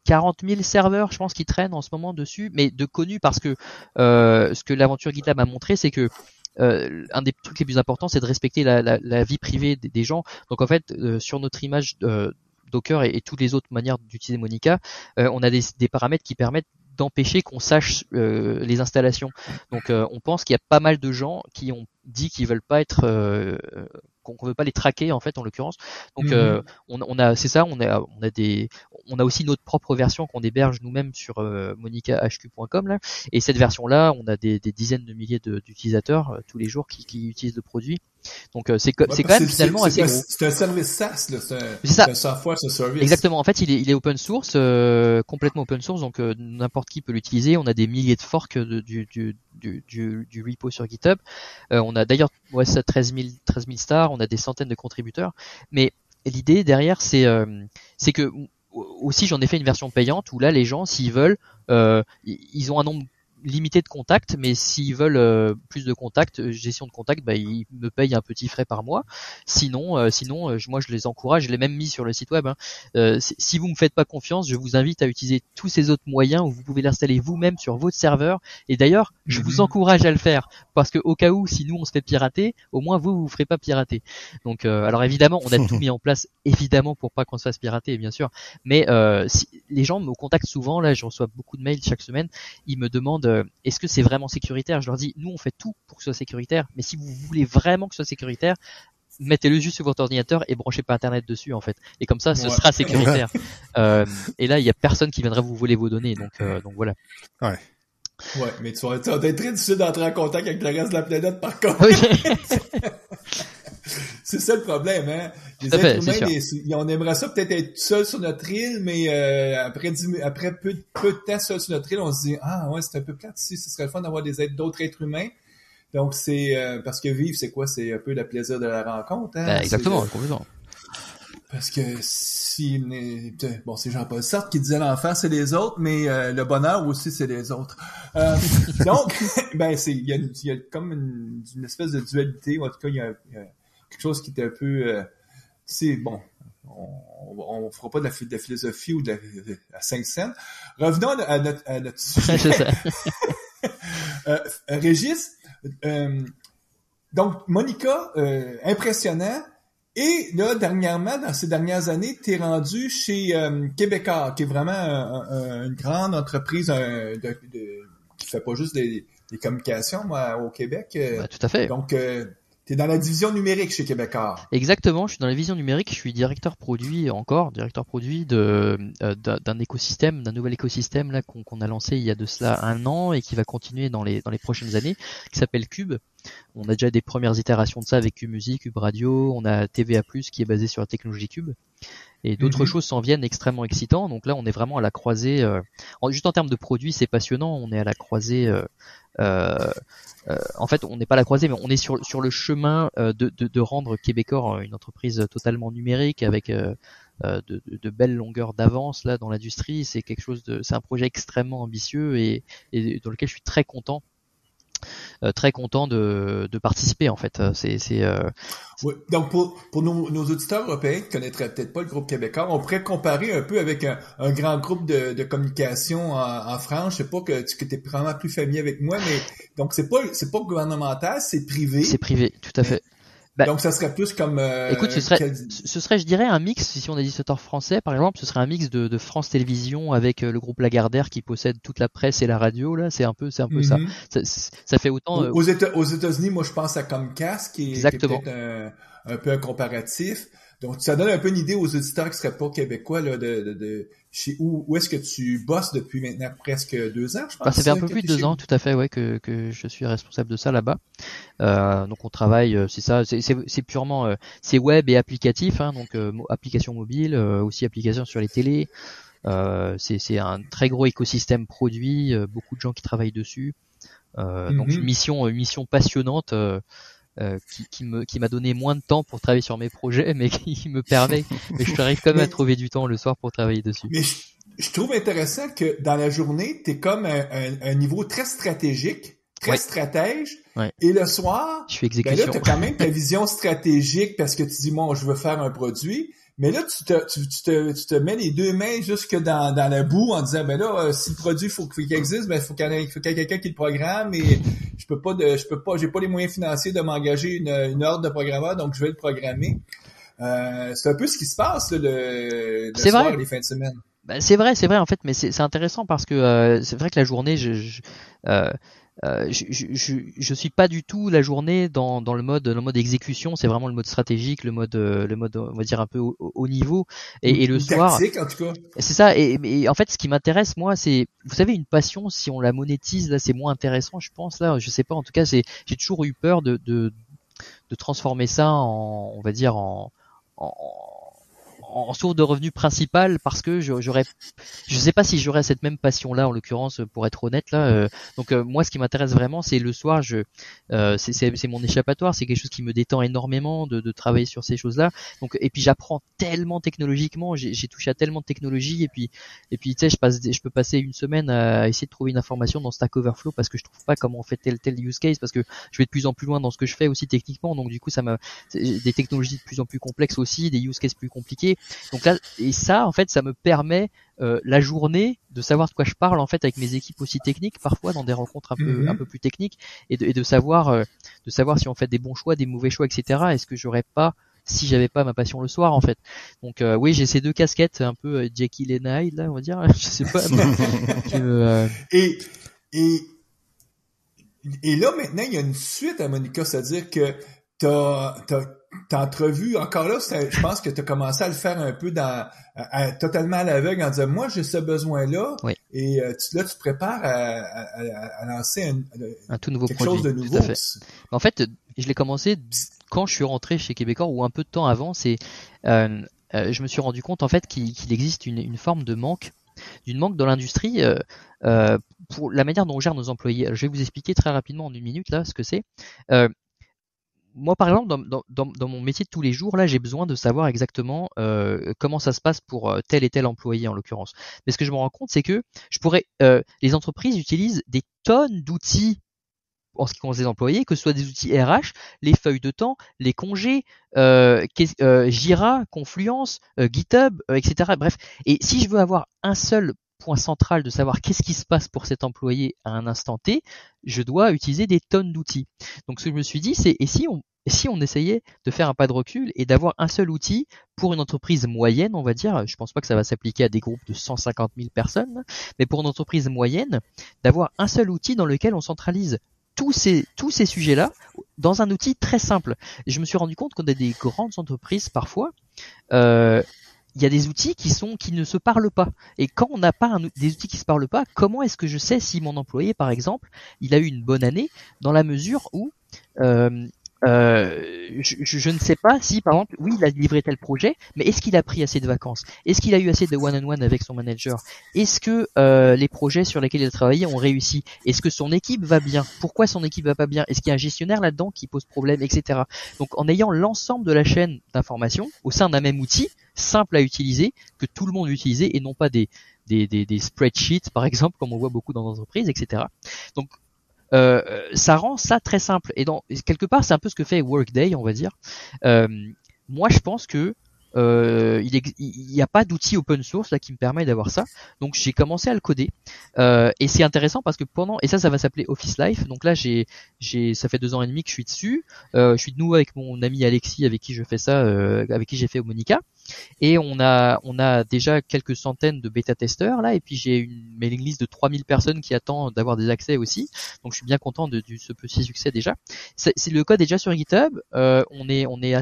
40 000 serveurs, je pense, qui traînent en ce moment dessus, mais de connus, parce que ce que l'aventure GitLab a montré, c'est que un des trucs les plus importants, c'est de respecter la vie privée des gens. Donc en fait, sur notre image Docker et toutes les autres manières d'utiliser Monica, on a des paramètres qui permettent d'empêcher qu'on sache les installations. Donc on pense qu'il y a pas mal de gens qui ont dit qu'ils veulent pas être qu'on veut pas les traquer en fait, en l'occurrence. Donc on a aussi notre propre version qu'on héberge nous-mêmes sur monicahq.com là, et cette version là, on a des dizaines de milliers d'utilisateurs tous les jours qui utilisent le produit. Donc c'est quand même finalement assez gros. C'est un service SaaS là, c'est un software as a service. Exactement. En fait, il est open source, complètement open source, donc n'importe qui peut l'utiliser. On a des milliers de forks du repo sur GitHub. On a d'ailleurs 13 000 stars. On a des centaines de contributeurs. Mais l'idée derrière, c'est que aussi j'en ai fait une version payante où là les gens, s'ils veulent, ils ont un nombre limité de contacts, mais s'ils veulent plus de contacts, gestion de contacts, ils me payent un petit frais par mois. Sinon, moi je les encourage, je l'ai même mis sur le site web. Si vous me faites pas confiance, je vous invite à utiliser tous ces autres moyens où vous pouvez l'installer vous-même sur votre serveur. Et d'ailleurs, je vous encourage à le faire, parce que au cas où, si nous on se fait pirater, au moins vous ferez pas pirater. Donc, alors évidemment, on a tout mis en place, évidemment, pour pas qu'on se fasse pirater, bien sûr. Mais si les gens me contactent souvent, là, je reçois beaucoup de mails chaque semaine, ils me demandent est-ce que c'est vraiment sécuritaire. Je leur dis, nous on fait tout pour que ce soit sécuritaire, mais si vous voulez vraiment que ce soit sécuritaire, mettez-le juste sur votre ordinateur et branchez pas internet dessus en fait, et comme ça ce sera sécuritaire. Et là il y a personne qui viendra vous voler vos données, donc voilà. Ouais, mais tu vas être très difficile d'entrer en contact avec le reste de la planète par contre. C'est ça le problème, hein. Les êtres humains, on aimerait ça peut-être être seul sur notre île, mais après peu de temps seul sur notre île, on se dit c'est un peu plate ici, ce serait le fun d'avoir d'autres êtres humains. Donc c'est parce que vivre, c'est quoi? C'est un peu le plaisir de la rencontre, hein. Exactement, complètement. Parce que c'est Jean-Paul Sartre qui disait l'enfer c'est les autres, mais le bonheur aussi c'est les autres. Donc il y a comme une espèce de dualité, ou en tout cas il y a quelque chose qui est un peu on fera pas de la philosophie ou de la 5 cents. Revenons à notre sujet. C'est ça. Régis, donc Monica, impressionnant. Et là, dernièrement, dans ces dernières années, t'es rendu chez Québecor, qui est vraiment une grande entreprise qui fait pas juste des communications au Québec. Tout à fait. Donc, t'es dans la division numérique chez Québecor. Exactement, je suis dans la division numérique, je suis directeur produit d'un écosystème, d'un nouvel écosystème là qu'on a lancé il y a de cela 1 an et qui va continuer dans les prochaines années, qui s'appelle Cube. On a déjà des premières itérations de ça avec Cube Music, Cube Radio, on a TVA+, qui est basé sur la technologie Cube. Et d'autres choses s'en viennent extrêmement excitants. Donc là, on est vraiment à la croisée. Juste en termes de produits, c'est passionnant. On est à la croisée. En fait, on n'est pas à la croisée, mais on est sur le chemin de rendre Québecor une entreprise totalement numérique avec de belles longueurs d'avance là dans l'industrie. C'est un projet extrêmement ambitieux et dans lequel je suis très content très content de participer en fait. Ouais. Donc pour nos auditeurs européens qui connaîtraient peut-être pas le groupe québécois, on pourrait comparer un peu avec un grand groupe de communication en France. Je sais pas que t'es vraiment plus familier avec moi, mais donc c'est pas gouvernemental, c'est privé. C'est privé, tout à fait. Donc ça serait plus comme écoute, ce serait, je dirais, un mix. Si on est éditeur français, par exemple, ce serait un mix de France Télévisions avec le groupe Lagardère qui possède toute la presse et la radio. Là, c'est un peu ça. Ça fait autant. Aux États-Unis, moi, je pense à Comcast qui est peut-être un peu un comparatif. Donc, ça donne un peu une idée aux auditeurs qui seraient pas québécois là, de chez où est-ce que tu bosses depuis maintenant presque 2 ans, je pense. Ça fait un peu plus de 2 ans, tout à fait, ouais, que je suis responsable de ça là-bas. Donc on travaille, c'est ça, c'est purement, c'est web et applicatif, hein, donc application mobile, aussi application sur les télés. C'est un très gros écosystème produit, beaucoup de gens qui travaillent dessus. Donc une mission passionnante. Qui m'a donné moins de temps pour travailler sur mes projets, mais qui me permet, mais je arrive quand même à trouver du temps le soir pour travailler dessus. Mais je trouve intéressant que dans la journée, t'es comme un niveau très stratégique, très stratège, et le soir, je suis exécution. Ben là, t'as quand même ta vision stratégique parce que tu dis, bon, je veux faire un produit, mais là, tu te mets les deux mains jusque dans la boue en disant, ben là, si le produit faut qu'il existe, ben faut qu'il y ait quelqu'un qui le programme et j'ai pas les moyens financiers de m'engager une ordre de programmeur, donc je vais le programmer. C'est un peu ce qui se passe là, le soir et les fins de semaine. C'est vrai en fait, mais c'est intéressant parce que c'est vrai que la journée, je suis pas du tout la journée dans le mode exécution, c'est vraiment le mode stratégique, le mode on va dire un peu haut niveau et le soir tactique, en tout cas. C'est ça et en fait ce qui m'intéresse moi c'est, vous savez, une passion, si on la monétise là c'est moins intéressant, je pense, là je sais pas, en tout cas j'ai toujours eu peur de transformer ça en, on va dire en source de revenus principale, parce que je sais pas si j'aurais cette même passion là en l'occurrence, pour être honnête là. Donc moi ce qui m'intéresse vraiment c'est le soir, c'est mon échappatoire, c'est quelque chose qui me détend énormément de travailler sur ces choses là. Donc et puis j'apprends tellement technologiquement, j'ai touché à tellement de technologies et puis tu sais je peux passer une semaine à essayer de trouver une information dans Stack Overflow parce que je trouve pas comment on fait tel use case, parce que je vais de plus en plus loin dans ce que je fais aussi techniquement, donc du coup des technologies de plus en plus complexes aussi, des use cases plus compliqués. Donc là, et ça, en fait, ça me permet la journée de savoir de quoi je parle en fait avec mes équipes aussi techniques, parfois dans des rencontres un peu plus techniques, et de savoir si on fait des bons choix, des mauvais choix, etc. Est-ce que j'aurais pas, si j'avais pas ma passion le soir en fait. Donc oui, j'ai ces deux casquettes un peu Jekyll et Hyde là, on va dire. Je sais pas. Et là maintenant, il y a une suite à Monica, c'est-à-dire que t'as entrevu, encore là, je pense que t'as commencé à le faire un peu totalement à l'aveugle en disant, moi, j'ai ce besoin-là. Oui. Et tu te prépares à lancer un tout nouveau quelque produit, chose de nouveau. Tout à fait. En fait, je l'ai commencé quand je suis rentré chez Québécois, ou un peu de temps avant. Je me suis rendu compte en fait qu'il existe une forme de manque dans l'industrie pour la manière dont on gère nos employés. Je vais vous expliquer très rapidement en 1 minute là ce que c'est. Moi, par exemple, dans mon métier de tous les jours, là, j'ai besoin de savoir exactement comment ça se passe pour tel et tel employé en l'occurrence. Mais ce que je me rends compte, c'est que les entreprises utilisent des tonnes d'outils en ce qui concerne les employés, que ce soit des outils RH, les feuilles de temps, les congés, Jira, Confluence, GitHub, etc. Bref, et si je veux avoir un seul point central de savoir qu'est-ce qui se passe pour cet employé à un instant T, je dois utiliser des tonnes d'outils. Donc ce que je me suis dit, c'est et si on essayait de faire un pas de recul et d'avoir un seul outil pour une entreprise moyenne, on va dire, je pense pas que ça va s'appliquer à des groupes de 150 000 personnes, mais pour une entreprise moyenne, d'avoir un seul outil dans lequel on centralise tous ces sujets-là dans un outil très simple. Et je me suis rendu compte qu'on a des grandes entreprises parfois, il y a des outils qui ne se parlent pas. Et quand on n'a pas des outils qui se parlent pas, comment est-ce que je sais si mon employé, par exemple, il a eu une bonne année, dans la mesure où je ne sais pas si, par exemple, oui, il a livré tel projet, mais est-ce qu'il a pris assez de vacances? Est-ce qu'il a eu assez de one-on-one avec son manager? Est-ce que les projets sur lesquels il a travaillé ont réussi? Est-ce que son équipe va bien? Pourquoi son équipe va pas bien? Est-ce qu'il y a un gestionnaire là-dedans qui pose problème, etc. Donc, en ayant l'ensemble de la chaîne d'information au sein d'un même outil, simple à utiliser, que tout le monde utilise, et non pas des spreadsheets, par exemple, comme on voit beaucoup dans les entreprises, etc. Donc, ça rend ça très simple. Et quelque part, c'est un peu ce que fait Workday, on va dire. Moi, je pense que il y a pas d'outil open source là qui me permet d'avoir ça. Donc j'ai commencé à le coder et c'est intéressant parce que et ça va s'appeler Office Life. Donc là ça fait 2 ans et demi que je suis dessus. Je suis de nouveau avec mon ami Alexis avec qui je fais ça, avec qui j'ai fait au Monica. Et on a déjà quelques centaines de bêta-testeurs là, et puis j'ai une mailing list de 3000 personnes qui attendent d'avoir des accès aussi. Donc je suis bien content de ce petit succès déjà. Le code est déjà sur GitHub. On est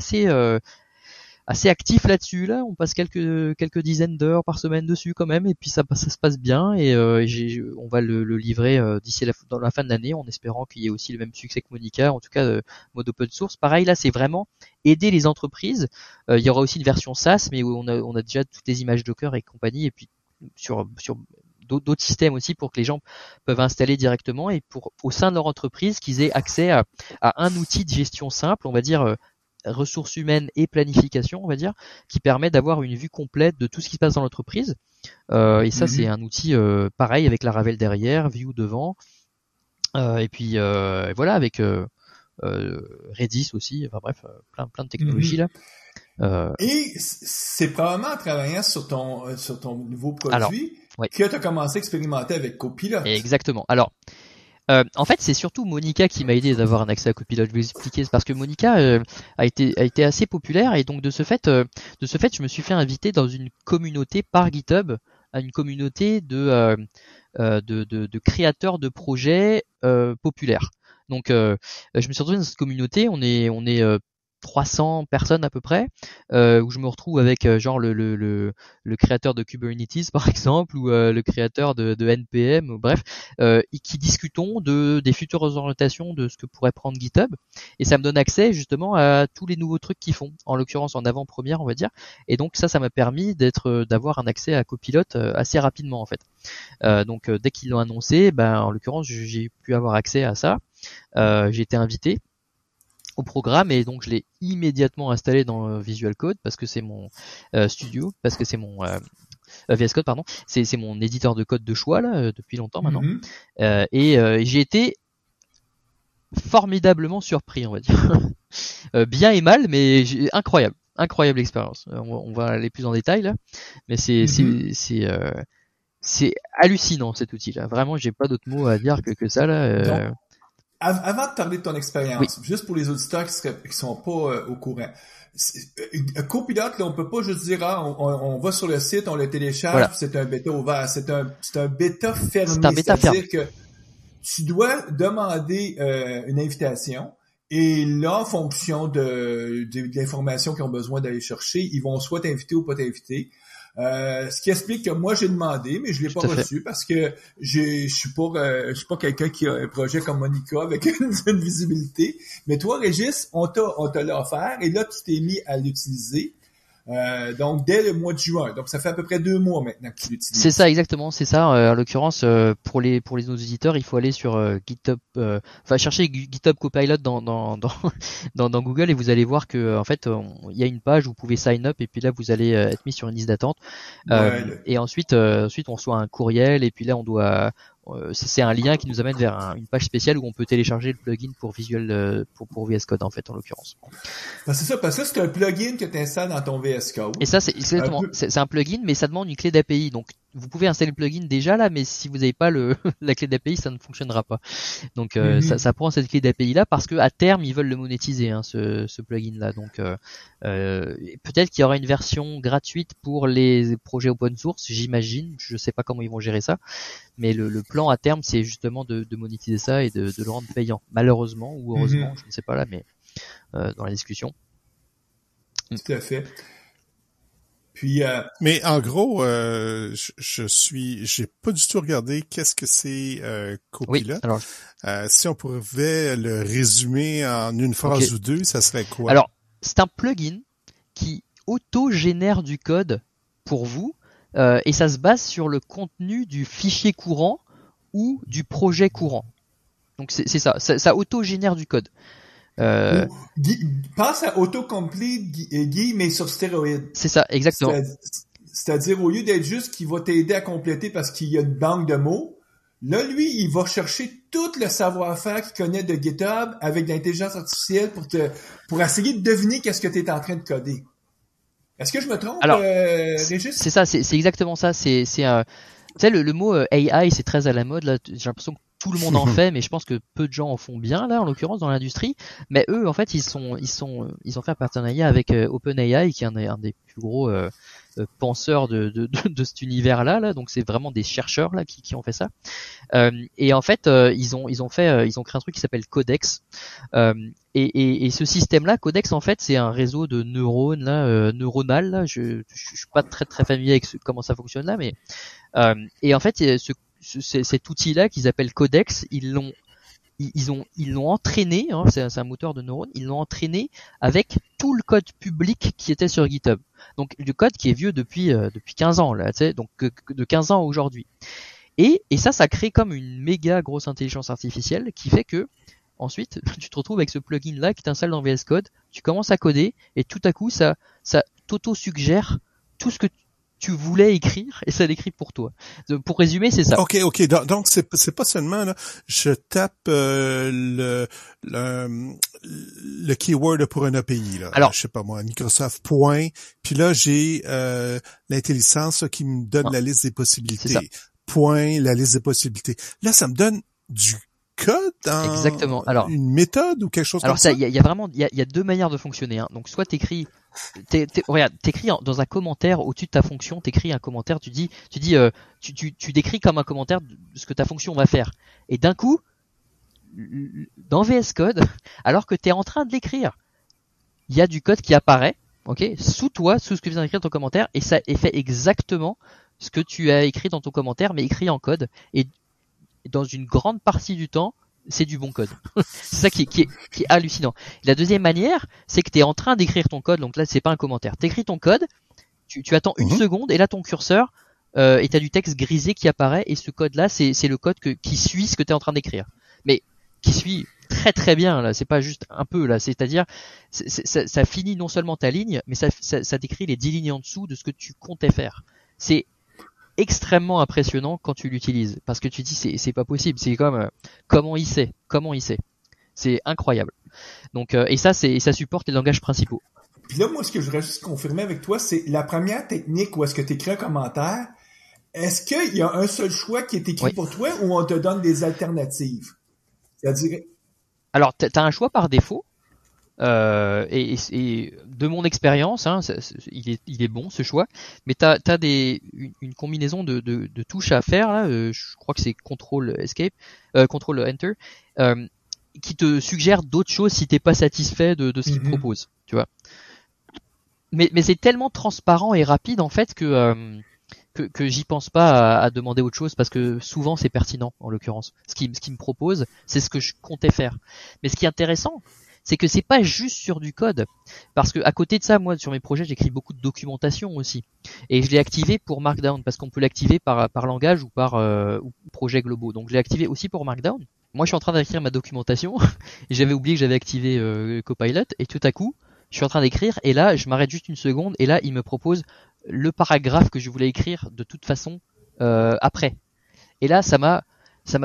assez actif là-dessus là, on passe quelques dizaines d'heures par semaine dessus quand même, et puis ça se passe bien, et on va le livrer d'ici dans la fin de l'année, en espérant qu'il y ait aussi le même succès que Monica, en tout cas mode open source. Pareil là, c'est vraiment aider les entreprises. Il y aura aussi une version SaaS, mais où on a déjà toutes les images Docker et compagnie, et puis sur d'autres systèmes aussi pour que les gens peuvent installer directement, et pour au sein de leur entreprise qu'ils aient accès à un outil de gestion simple, on va dire ressources humaines et planification, on va dire, qui permet d'avoir une vue complète de tout ce qui se passe dans l'entreprise. Et ça, c'est un outil pareil avec Laravel derrière, Vue devant, et puis voilà, avec Redis aussi. Enfin bref, plein de technologies là. Et c'est probablement en travaillant sur ton nouveau produit que tu as commencé à expérimenter avec Copilot. Exactement. Alors, en fait, c'est surtout Monica qui m'a aidé d'avoir un accès à Copilot. Je vais vous expliquer. C'est parce que Monica a été assez populaire, et donc de ce fait, je me suis fait inviter dans une communauté par GitHub, à une communauté de créateurs de projets populaires. Donc, je me suis retrouvé dans cette communauté. On est 300 personnes à peu près, où je me retrouve avec genre le créateur de Kubernetes par exemple, ou le créateur de NPM, ou bref, qui discutons des futures orientations de ce que pourrait prendre GitHub, et ça me donne accès justement à tous les nouveaux trucs qu'ils font, en l'occurrence en avant-première on va dire, et donc ça m'a permis d'avoir un accès à Copilot assez rapidement en fait. Donc dès qu'ils l'ont annoncé, en l'occurrence j'ai pu avoir accès à ça. J'ai été invité au programme, et donc je l'ai immédiatement installé dans Visual Code parce que c'est mon studio, parce que c'est mon VS Code pardon, c'est mon éditeur de code de choix là depuis longtemps maintenant. Et j'ai été formidablement surpris, on va dire. Bien et mal, mais incroyable expérience. On va aller plus en détail là, mais c'est hallucinant cet outil là. Vraiment, j'ai pas d'autres mots à dire que ça là. Donc, avant de parler de ton expérience, juste pour les auditeurs qui sont pas au courant, Copilot, là, on peut pas juste dire on va sur le site, on le télécharge, voilà. C'est un bêta ouvert, c'est un bêta fermé, c'est-à-dire que tu dois demander une invitation, et là, en fonction de l'information qu'ils ont besoin d'aller chercher, ils vont soit t'inviter ou pas t'inviter. Ce qui explique que moi j'ai demandé, mais je l'ai pas reçu parce que je suis pas quelqu'un qui a un projet comme Monica avec une visibilité. Mais toi, Régis, on t'a l'a offert, et là tu t'es mis à l'utiliser. Donc dès le mois de juin, donc ça fait à peu près 2 mois maintenant que tu l'utilises. C'est ça, exactement, c'est ça. En l'occurrence, pour les auditeurs, il faut aller sur GitHub, chercher GitHub Copilot dans Google, et vous allez voir que en fait il y a une page où vous pouvez sign up, et puis là vous allez être mis sur une liste d'attente. Et ensuite on reçoit un courriel, et puis là on doit c'est un lien qui nous amène vers une page spéciale où on peut télécharger le plugin pour Visual pour VS Code en fait, en l'occurrence. C'est ça, parce que c'est un plugin que tu installes dans ton VS Code. Et ça c'est exactement, c'est un plugin, mais ça demande une clé d'API. Donc vous pouvez installer le plugin déjà là, mais si vous n'avez pas la clé d'API, ça ne fonctionnera pas. Donc ça prend cette clé d'API là, parce que à terme ils veulent le monétiser, hein, ce plugin là. Donc peut-être qu'il y aura une version gratuite pour les projets open source, j'imagine. Je sais pas comment ils vont gérer ça, mais le plan à terme, c'est justement de monétiser ça et de le rendre payant. Malheureusement ou heureusement, je ne sais pas là, mais dans la discussion. Tout à fait. Puis, mais en gros, j'ai pas du tout regardé qu'est-ce que c'est Copilot. Oui, alors, si on pouvait le résumer en une phrase ou deux, ça serait quoi? Alors, c'est un plugin qui auto-génère du code pour vous, et ça se base sur le contenu du fichier courant ou du projet courant. Donc c'est ça auto-génère du code. Pense à autocomplete, Guy, mais sur stéroïde. C'est ça, exactement. C'est-à-dire, au lieu d'être juste qu'il va t'aider à compléter parce qu'il y a une banque de mots, Là, lui, il va chercher tout le savoir-faire qu'il connaît de GitHub avec l'intelligence artificielle pour essayer de deviner qu'est-ce que tu es en train de coder. Est-ce que je me trompe, Alors, Régis? c'est ça, c'est exactement ça. Tu sais, le mot AI, c'est très à la mode là. J'ai l'impression que tout le monde en fait, mais je pense que peu de gens en font bien là, en l'occurrence dans l'industrie. Mais eux, en fait, ils ont fait un partenariat avec OpenAI, qui est un des plus gros penseurs de cet univers-là. Là. Donc c'est vraiment des chercheurs là qui ont fait ça. Et en fait, ils ont créé un truc qui s'appelle Codex. Et ce système-là, Codex, en fait, c'est un réseau de neurones là, neuronal. Là. Je suis pas très très familier avec comment ça fonctionne là, mais et en fait, cet outil-là qu'ils appellent Codex, ils l'ont entraîné, hein, c'est un moteur de neurones, ils l'ont entraîné avec tout le code public qui était sur GitHub. Donc le code qui est vieux depuis 15 ans là, tu sais, donc de 15 ans à aujourd'hui. Et ça crée comme une méga grosse intelligence artificielle qui fait que ensuite tu te retrouves avec ce plugin là qui t'installes dans VS Code, tu commences à coder et tout à coup ça t'auto-suggère tout ce que tu voulais écrire et ça l'écrit pour toi. Pour résumer, c'est ça. OK. Donc c'est pas seulement là, je tape le keyword pour un API là. Alors, je sais pas moi, Microsoft point, puis là j'ai l'intelligence qui me donne la liste des possibilités. Point, la liste des possibilités. Là, ça me donne du code dans exactement. Alors, une méthode ou quelque chose comme ça. ça. Il y a vraiment deux manières de fonctionner. Hein. Donc soit t'écris dans un commentaire au-dessus de ta fonction, t'écris un commentaire, tu décris comme un commentaire de ce que ta fonction va faire. Et d'un coup, dans VS Code, alors que t'es en train de l'écrire, il y a du code qui apparaît, ok, sous ce que vient d'écrire ton commentaire, et ça est fait exactement ce que tu as écrit dans ton commentaire, mais écrit en code. Et dans une grande partie du temps, c'est du bon code. C'est ça qui est hallucinant. La deuxième manière, c'est que tu es en train d'écrire ton code, donc là c'est pas un commentaire. Tu écris ton code, tu attends une seconde, et là ton curseur, et tu as du texte grisé qui apparaît, et ce code-là, c'est le code qui suit ce que tu es en train d'écrire. Mais qui suit très très bien, là, c'est pas juste un peu, là, c'est-à-dire, ça finit non seulement ta ligne, mais ça décrit les 10 lignes en dessous de ce que tu comptais faire. C'est extrêmement impressionnant quand tu l'utilises, parce que tu dis c'est pas possible, c'est comme comment il sait, c'est incroyable. Donc et ça supporte les langages principaux. Puis là, moi, ce que je voudrais juste confirmer avec toi, c'est la première technique où est-ce que tu écris un commentaire. Est-ce qu'il y a un seul choix qui est écrit pour toi ou on te donne des alternatives? C'est-à-dire... Alors, t'as un choix par défaut. Et de mon expérience, hein, il est bon ce choix, mais t'as une combinaison de touches à faire là. Je crois que c'est Control Escape, Control Enter, qui te suggère d'autres choses si t'es pas satisfait de ce qu'il propose, tu vois. Mais c'est tellement transparent et rapide en fait que j'y pense pas à demander autre chose, parce que souvent c'est pertinent en l'occurrence. Ce qui me propose, c'est ce que je comptais faire. Mais ce qui est intéressant, c'est que c'est pas juste sur du code, parce que à côté de ça, moi sur mes projets j'écris beaucoup de documentation aussi, et je l'ai activé pour Markdown, parce qu'on peut l'activer par langage ou par projet globaux. Donc je l'ai activé aussi pour Markdown. Moi je suis en train d'écrire ma documentation et j'avais oublié que j'avais activé Copilot, et tout à coup je suis en train d'écrire, et là je m'arrête juste une seconde, et là il me propose le paragraphe que je voulais écrire de toute façon après. Et là ça m'a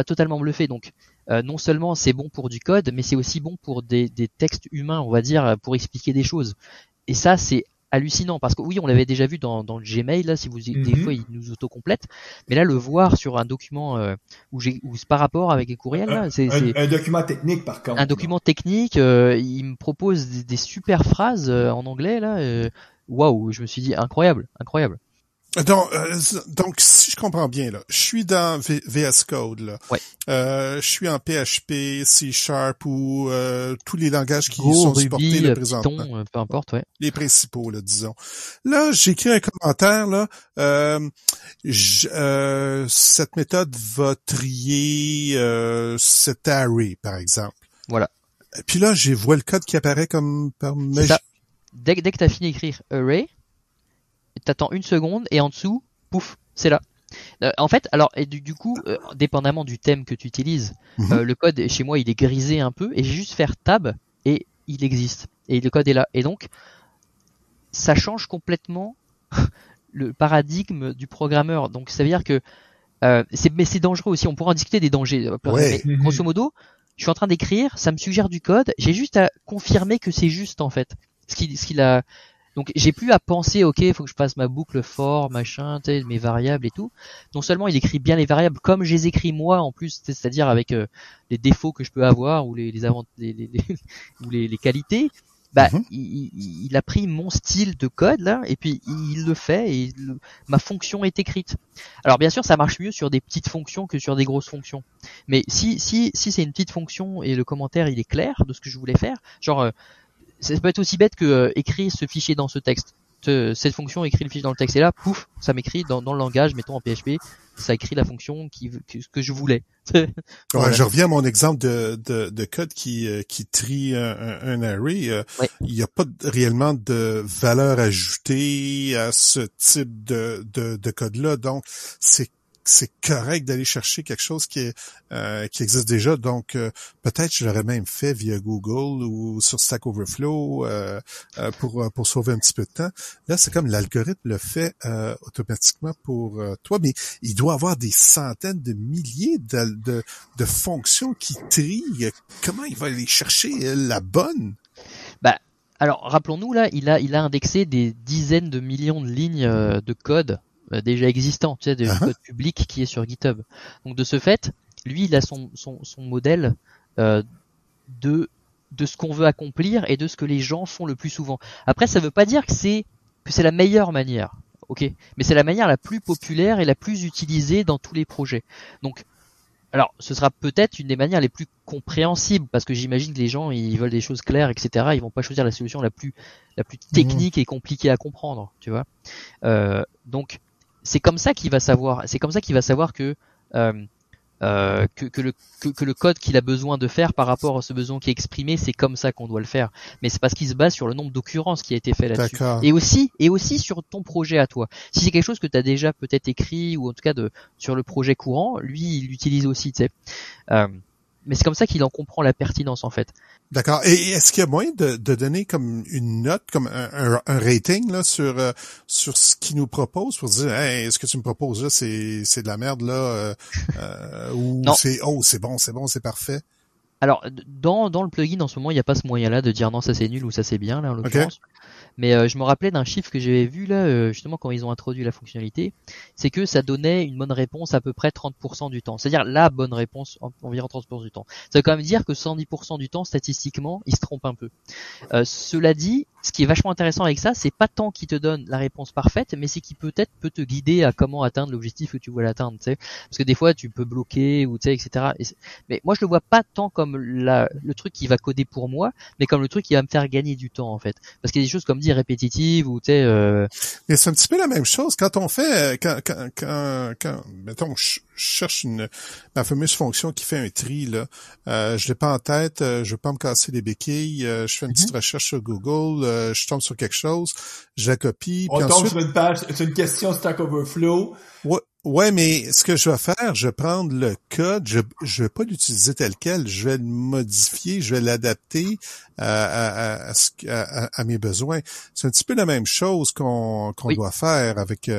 totalement bluffé. Donc non seulement c'est bon pour du code, mais c'est aussi bon pour des textes humains, on va dire, pour expliquer des choses. Et ça, c'est hallucinant, parce que oui, on l'avait déjà vu dans le Gmail, là, si vous des fois il nous autocomplète, mais là le voir sur un document où c'est par rapport avec les courriels, là, c'est un document technique par contre. Un document technique, il me propose des super phrases en anglais là. Waouh, je me suis dit incroyable. Donc, si je comprends bien, là, je suis dans VS Code, là. Ouais. Je suis en PHP, C# ou tous les langages qui Go, sont Ruby, supportés là, présentement. Python, peu importe, ouais. Les principaux, là, disons. Là, j'écris un commentaire, là. Cette méthode va trier cet array, par exemple. Voilà. Puis là, je vois le code qui apparaît comme par magie. Dès que t'as fini d'écrire array, t'attends une seconde et en dessous, pouf, c'est là. En fait, alors, et du coup, dépendamment du thème que tu utilises, le code chez moi il est grisé un peu, et j'ai juste faire tab et il existe, et le code est là. Et donc, ça change complètement le paradigme du programmeur. Donc, ça veut dire que mais c'est dangereux aussi. On pourra en discuter des dangers. Ouais. Mais grosso modo, je suis en train d'écrire, ça me suggère du code. J'ai juste à confirmer que c'est juste en fait. Ce qu'il a. Donc j'ai plus à penser, ok, il faut que je passe ma boucle for, machin, mes variables et tout. Non seulement il écrit bien les variables comme je les écris moi en plus, c'est-à-dire avec les défauts que je peux avoir ou les ou les qualités. Bah, il a pris mon style de code là et puis il le fait et ma fonction est écrite. Alors bien sûr ça marche mieux sur des petites fonctions que sur des grosses fonctions. Mais si c'est une petite fonction et le commentaire il est clair de ce que je voulais faire, genre ça peut être aussi bête que écrire ce fichier dans ce texte. Cette fonction écrit le fichier dans le texte et là, pouf, ça m'écrit dans le langage, mettons en PHP, ça écrit la fonction que je voulais. Ouais, je reviens à mon exemple de code qui trie un array. Ouais. Il n'y a pas réellement de valeur ajoutée à ce type de code-là, donc c'est correct d'aller chercher quelque chose qui existe déjà. Donc, peut-être je l'aurais même fait via Google ou sur Stack Overflow pour sauver un petit peu de temps. Là, c'est comme l'algorithme le fait automatiquement pour toi, mais il doit avoir des centaines de milliers de fonctions qui trient. Comment il va aller chercher la bonne? Bah, alors rappelons-nous là, il a indexé des dizaines de millions de lignes de code déjà existant, tu sais, de code public qui est sur GitHub. Donc de ce fait, lui, il a son modèle de ce qu'on veut accomplir et de ce que les gens font le plus souvent. Après, ça veut pas dire que c'est la meilleure manière, ok, mais c'est la manière la plus populaire et la plus utilisée dans tous les projets. Donc, alors, ce sera peut-être une des manières les plus compréhensibles, parce que j'imagine que les gens, ils veulent des choses claires, etc. Ils vont pas choisir la solution la plus technique et compliquée à comprendre, tu vois. Donc c'est comme ça qu'il va savoir. C'est comme ça qu'il va savoir que le code qu'il a besoin de faire par rapport à ce besoin qui est exprimé, c'est comme ça qu'on doit le faire. Mais c'est parce qu'il se base sur le nombre d'occurrences qui a été fait là-dessus. D'accord. Et aussi sur ton projet à toi. Si c'est quelque chose que tu as déjà peut-être écrit ou en tout cas sur le projet courant, lui il l'utilise aussi, tu sais. Mais c'est comme ça qu'il en comprend la pertinence en fait. D'accord. Et est-ce qu'il y a moyen de donner comme une note, comme un rating là sur ce qu'il nous propose pour dire hey, est-ce que tu me proposes là c'est de la merde là ou Non. c'est bon, c'est parfait. Alors dans le plugin en ce moment, il n'y a pas ce moyen-là de dire non ça c'est nul ou ça c'est bien là en l'occurrence. Okay. Mais je me rappelais d'un chiffre que j'avais vu là justement quand ils ont introduit la fonctionnalité, c'est que ça donnait une bonne réponse à peu près 30% du temps. C'est-à-dire la bonne réponse environ 30% du temps. Ça veut quand même dire que 70% du temps statistiquement, ils se trompent un peu. Cela dit, ce qui est vachement intéressant avec ça, c'est pas tant qu'il te donne la réponse parfaite, mais c'est qu'il peut-être peut te guider à comment atteindre l'objectif que tu veux l'atteindre, tu sais. Parce que des fois tu peux bloquer ou tu sais etc. Mais moi je le vois pas tant comme le truc qui va coder pour moi, mais comme le truc qui va me faire gagner du temps en fait. Parce qu'il y a des choses comme dire répétitives ou tu sais. Mais c'est un petit peu la même chose quand on fait quand mettons je cherche ma fameuse fonction qui fait un tri là. Je l'ai pas en tête, je veux pas me casser les béquilles, je fais une petite recherche sur Google, je tombe sur quelque chose, je la copie. On puis tombe ensuite, sur une page, c'est une question Stack Overflow. Ouais, mais ce que je vais faire, je vais prendre le code, je vais pas l'utiliser tel quel, je vais le modifier, je vais l'adapter à mes besoins. C'est un petit peu la même chose qu'on doit faire avec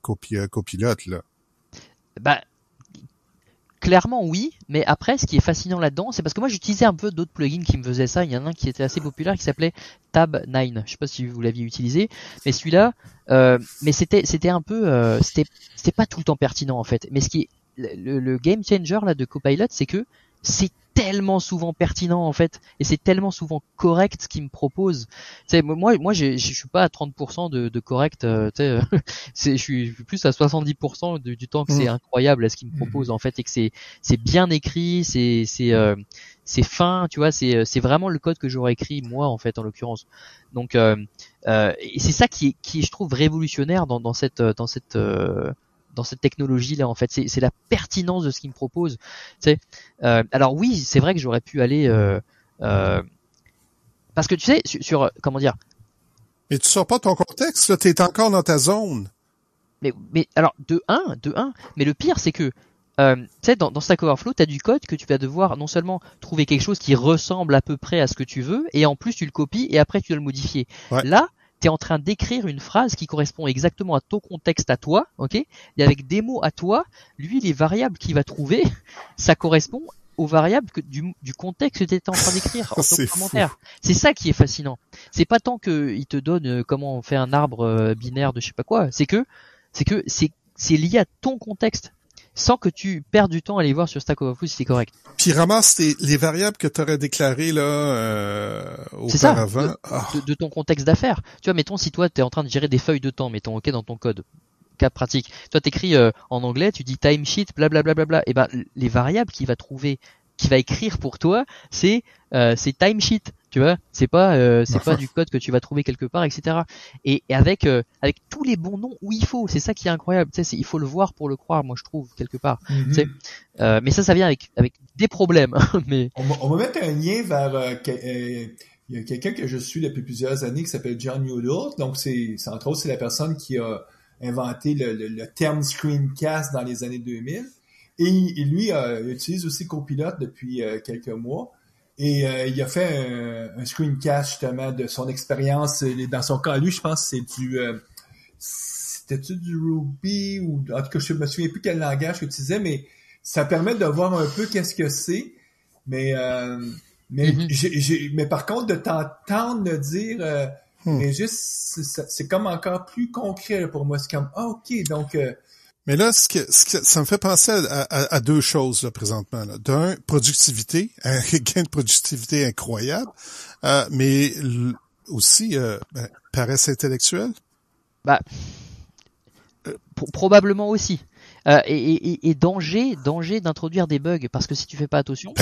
Copilot là. Bah clairement oui, mais après ce qui est fascinant là-dedans, c'est parce que moi j'utilisais un peu d'autres plugins qui me faisaient ça. Il y en a un qui était assez populaire qui s'appelait Tab9. Je sais pas si vous l'aviez utilisé, mais celui-là, mais c'était un peu, c'était pas tout le temps pertinent en fait. Mais ce qui est le game changer là de Copilot, c'est que c'est tellement souvent pertinent en fait, et c'est tellement souvent correct ce qu'il me propose. Tu sais, moi je suis pas à 30% de correct, tu sais, je suis plus à 70% du temps que c'est incroyable à ce qu'il me propose en fait, et que c'est bien écrit, c'est fin, tu vois, c'est vraiment le code que j'aurais écrit moi en fait en l'occurrence. Donc et c'est ça qui est, je trouve révolutionnaire dans cette technologie là en fait, c'est la pertinence de ce qu'il me propose, tu sais. Alors oui, c'est vrai que j'aurais pu aller parce que tu sais sur comment dire. Mais tu sors pas ton contexte là, t'es encore dans ta zone. Mais alors de 1, mais le pire c'est que tu sais dans Stack Overflow, tu as du code que tu vas devoir non seulement trouver quelque chose qui ressemble à peu près à ce que tu veux, et en plus tu le copies et après tu dois le modifier. Ouais. Là t'es en train d'écrire une phrase qui correspond exactement à ton contexte à toi, ok? Et avec des mots à toi, lui, les variables qu'il va trouver, ça correspond aux variables du contexte que tu étais en train d'écrire en tant que commentaire. C'est ça qui est fascinant. C'est pas tant que il te donne comment on fait un arbre binaire de je sais pas quoi. C'est lié à ton contexte, sans que tu perdes du temps à aller voir sur Stack Overflow si c'est correct. Puis ramasse les variables que tu aurais déclarées là auparavant. C'est ça, de ton contexte d'affaires. Tu vois, mettons si toi tu es en train de gérer des feuilles de temps, mettons OK dans ton code. Cas pratique. Toi t'écris en anglais, tu dis timesheet blablabla bla, bla, bla, et ben les variables qu'il va trouver, qu'il va écrire pour toi, c'est timesheet, tu vois, c'est pas du code que tu vas trouver quelque part, etc. Et avec tous les bons noms où il faut, c'est ça qui est incroyable, tu sais, il faut le voir pour le croire, moi je trouve quelque part. Tu sais, mais ça vient avec des problèmes. Mais on va mettre un lien vers il y a quelqu'un que je suis depuis plusieurs années qui s'appelle John Newell, donc c'est entre autres c'est la personne qui a inventé le terme screencast dans les années 2000. Et lui il utilise aussi Copilot depuis quelques mois. Et il a fait un screencast justement de son expérience. Dans son cas, lui, je pense que c'était du Ruby ou en tout cas, je me souviens plus quel langage qu'il utilisait, mais ça permet de voir un peu qu'est-ce que c'est. Mais par contre, de t'entendre le dire, mais juste c'est comme encore plus concret pour moi. C'est comme ok, donc. Mais là, ça me fait penser à deux choses là, présentement. Là. D'un, productivité, un gain de productivité incroyable, mais aussi paresse intellectuelle. Bah, probablement aussi. Et danger d'introduire des bugs, parce que si tu fais pas attention,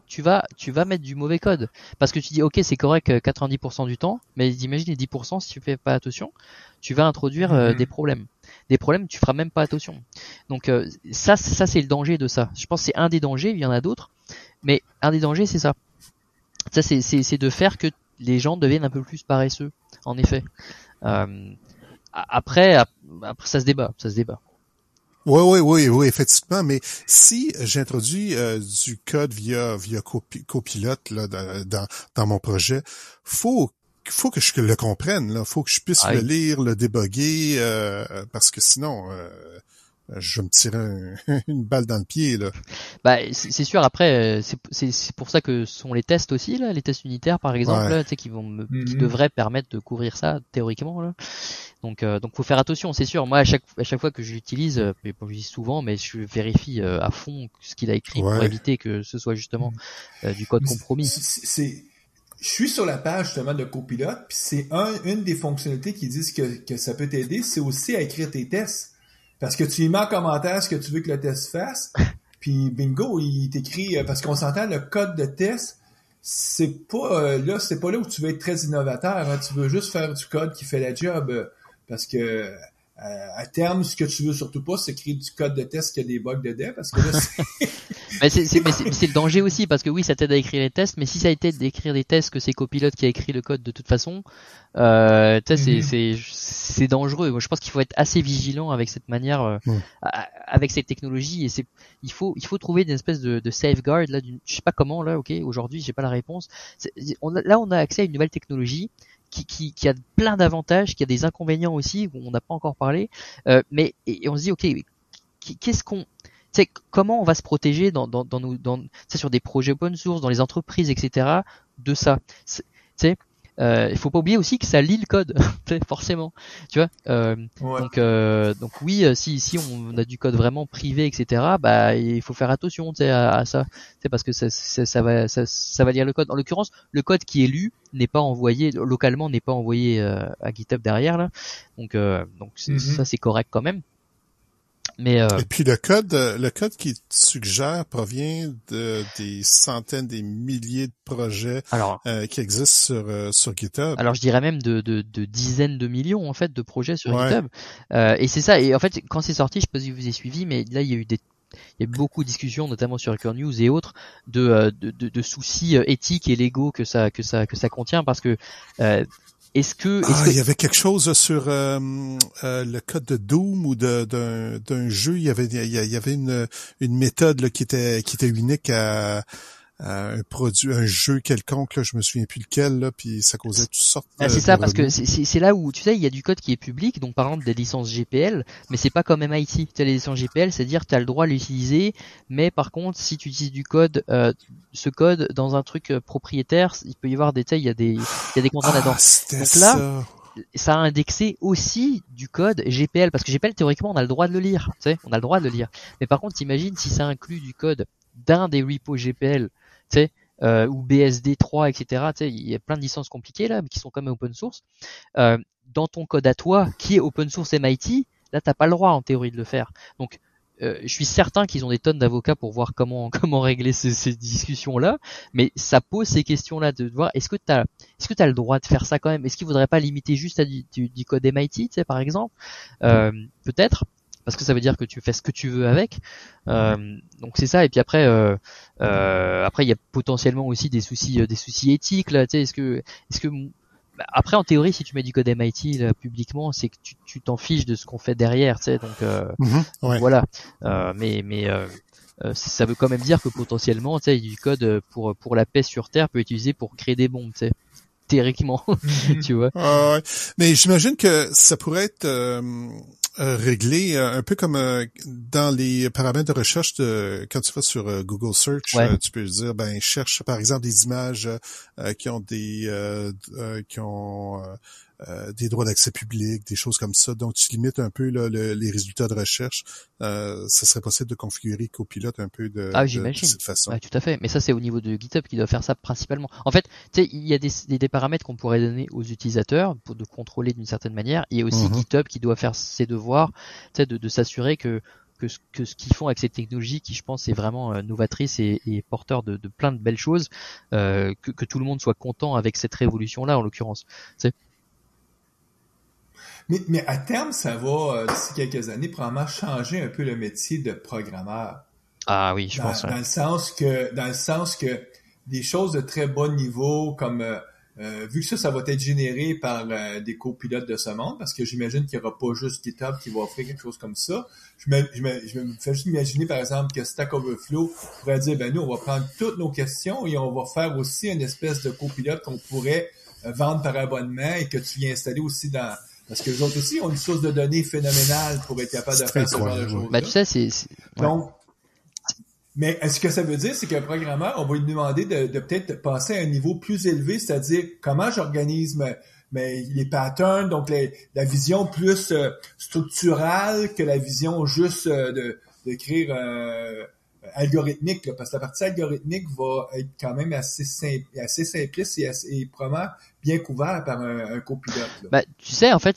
tu vas mettre du mauvais code, parce que tu dis ok c'est correct 90% du temps, mais imagine les 10% si tu fais pas attention, tu vas introduire des problèmes, tu feras même pas attention. Donc ça c'est le danger de ça. Je pense que c'est un des dangers, il y en a d'autres, mais un des dangers c'est ça. Ça c'est de faire que les gens deviennent un peu plus paresseux, en effet. Après ça se débat. Oui, effectivement. Mais si j'introduis du code via Copilot là dans mon projet, faut que je le comprenne. Là, faut que je puisse le lire, le débugger, parce que sinon, je vais me tirer une balle dans le pied là. Bah c'est sûr. Après, c'est pour ça que sont les tests aussi là, les tests unitaires par exemple, là, tu sais, qui devraient permettre de couvrir ça théoriquement là. Donc faut faire attention, c'est sûr. Moi à chaque fois que je l'utilise, mais pas souvent, mais je vérifie à fond ce qu'il a écrit pour éviter que ce soit justement du code compromis. Je suis sur la page justement de Copilot, puis c'est une des fonctionnalités qui disent que ça peut t'aider, c'est aussi à écrire tes tests. Parce que tu y mets en commentaire ce que tu veux que le test fasse, puis bingo, il t'écrit, parce qu'on s'entend, le code de test, c'est pas là où tu veux être très innovateur, hein. Tu veux juste faire du code qui fait la job, parce que à terme, ce que tu veux surtout pas, c'est créer du code de test qui a des bugs dedans, parce que là, mais c'est le danger aussi, parce que oui, ça t'aide à écrire les tests, mais si ça t'aide d'écrire des tests que c'est Copilot qui a écrit le code de toute façon, c'est dangereux. Moi, je pense qu'il faut être assez vigilant avec cette manière, avec cette technologie, et il faut trouver une espèce de safeguard là, je sais pas comment là, ok, aujourd'hui j'ai pas la réponse. On a accès à une nouvelle technologie qui a plein d'avantages, qui a des inconvénients aussi, où on n'a pas encore parlé, mais et on se dit ok, comment on va se protéger sur des projets open source, dans les entreprises, etc. de ça. Il faut pas oublier aussi que ça lit le code, forcément, tu vois. Donc oui, si on a du code vraiment privé, etc. Bah il faut faire attention, à ça, parce que ça va lire le code. En l'occurrence, le code qui est lu n'est pas envoyé localement, n'est pas envoyé à GitHub derrière là. Donc ça c'est correct quand même. Mais et puis le code qui suggère provient des centaines, des milliers de projets qui existent sur GitHub. Alors je dirais même de dizaines de millions en fait de projets sur GitHub. Et c'est ça. Et en fait quand c'est sorti, je sais pas si vous avez suivi, mais là il y a eu beaucoup de discussions, notamment sur Hacker News et autres, de soucis éthiques et légaux que ça contient, parce que il y avait quelque chose sur le code de Doom ou d'un jeu. Il y avait une méthode là, qui était unique à un produit, un jeu quelconque, là, je me souviens plus lequel, là, puis ça causait toutes sortes C'est de ça, parce que remous. c'est là où, tu sais, il y a du code qui est public, donc par exemple des licences GPL, mais c'est pas comme MIT. Tu sais, les licences GPL, c'est-à-dire tu as le droit de l'utiliser, mais par contre, si tu utilises du code, ce code dans un truc propriétaire, il peut y avoir des, tu sais, il y a des contraintes Ah, là-dedans. c'était Donc là, ça. ça a indexé aussi du code GPL, parce que GPL, théoriquement, on a le droit de le lire, tu sais, on a le droit de le lire. Mais par contre, t'imagines si ça inclut du code d'un des repos GPL, tu sais, ou BSD3, etc. Tu sais, il y a plein de licences compliquées là, mais qui sont comme open source. Dans ton code à toi, qui est open source MIT, là, t'as pas le droit en théorie de le faire. Donc, je suis certain qu'ils ont des tonnes d'avocats pour voir comment régler ces discussions-là, mais ça pose ces questions-là de voir est-ce que t'as le droit de faire ça quand même? Est-ce qu'il faudrait pas limiter juste à du code MIT, tu sais, par exemple? Peut-être. Parce que ça veut dire que tu fais ce que tu veux avec. Donc c'est ça. Et puis après, après il y a potentiellement aussi des soucis éthiques là. Tu sais, est-ce que après en théorie, si tu mets du code MIT là, publiquement, c'est que tu t'en fiches de ce qu'on fait derrière. Tu sais, donc Ouais. voilà. Ça veut quand même dire que potentiellement, tu sais, du code pour la paix sur Terre peut être utilisé pour créer des bombes. Tu sais, théoriquement, tu vois. Ouais. Mais j'imagine que ça pourrait être réglé un peu comme dans les paramètres de recherche quand tu vas sur Google Search, Ouais. tu peux dire cherche par exemple des images qui ont des droits d'accès public, des choses comme ça. Donc tu limites un peu là, les résultats de recherche. Ça serait possible de configurer Copilot un peu de J'imagine. cette façon. Ouais, tout à fait. Mais ça, c'est au niveau de GitHub qui doit faire ça principalement. En fait, tu sais, il y a des paramètres qu'on pourrait donner aux utilisateurs pour de contrôler d'une certaine manière. Il y a aussi GitHub qui doit faire ses devoirs, tu sais, de s'assurer que ce qu'ils font avec cette technologie, qui je pense est vraiment novatrice et porteur de plein de belles choses, que tout le monde soit content avec cette révolution-là, en l'occurrence. Tu sais. Mais à terme, ça va, d'ici quelques années, probablement changer un peu le métier de programmeur. Ah oui, je pense. Ouais. Dans le sens que des choses de très bas niveau, comme vu que ça va être généré par des copilotes de ce monde, parce que j'imagine qu'il n'y aura pas juste GitHub qui va offrir quelque chose comme ça. Je me fais juste imaginer, par exemple, que Stack Overflow pourrait dire, ben nous, on va prendre toutes nos questions et on va faire aussi une espèce de copilote qu'on pourrait vendre par abonnement et que tu viens installer aussi dans... Parce que les autres aussi ont une source de données phénoménale pour être capable de faire ce genre de choses-là. Bah tu sais, c'est... Donc, mais est-ce que ça veut dire, c'est qu'un programmeur, on va lui demander de peut-être passer à un niveau plus élevé, c'est-à-dire comment j'organise les patterns, donc la vision plus structurale que la vision juste d'écrire algorithmique, là, parce que la partie algorithmique va être quand même assez simpliste et probablement bien couvert par un copilote. Là. Bah tu sais, en fait,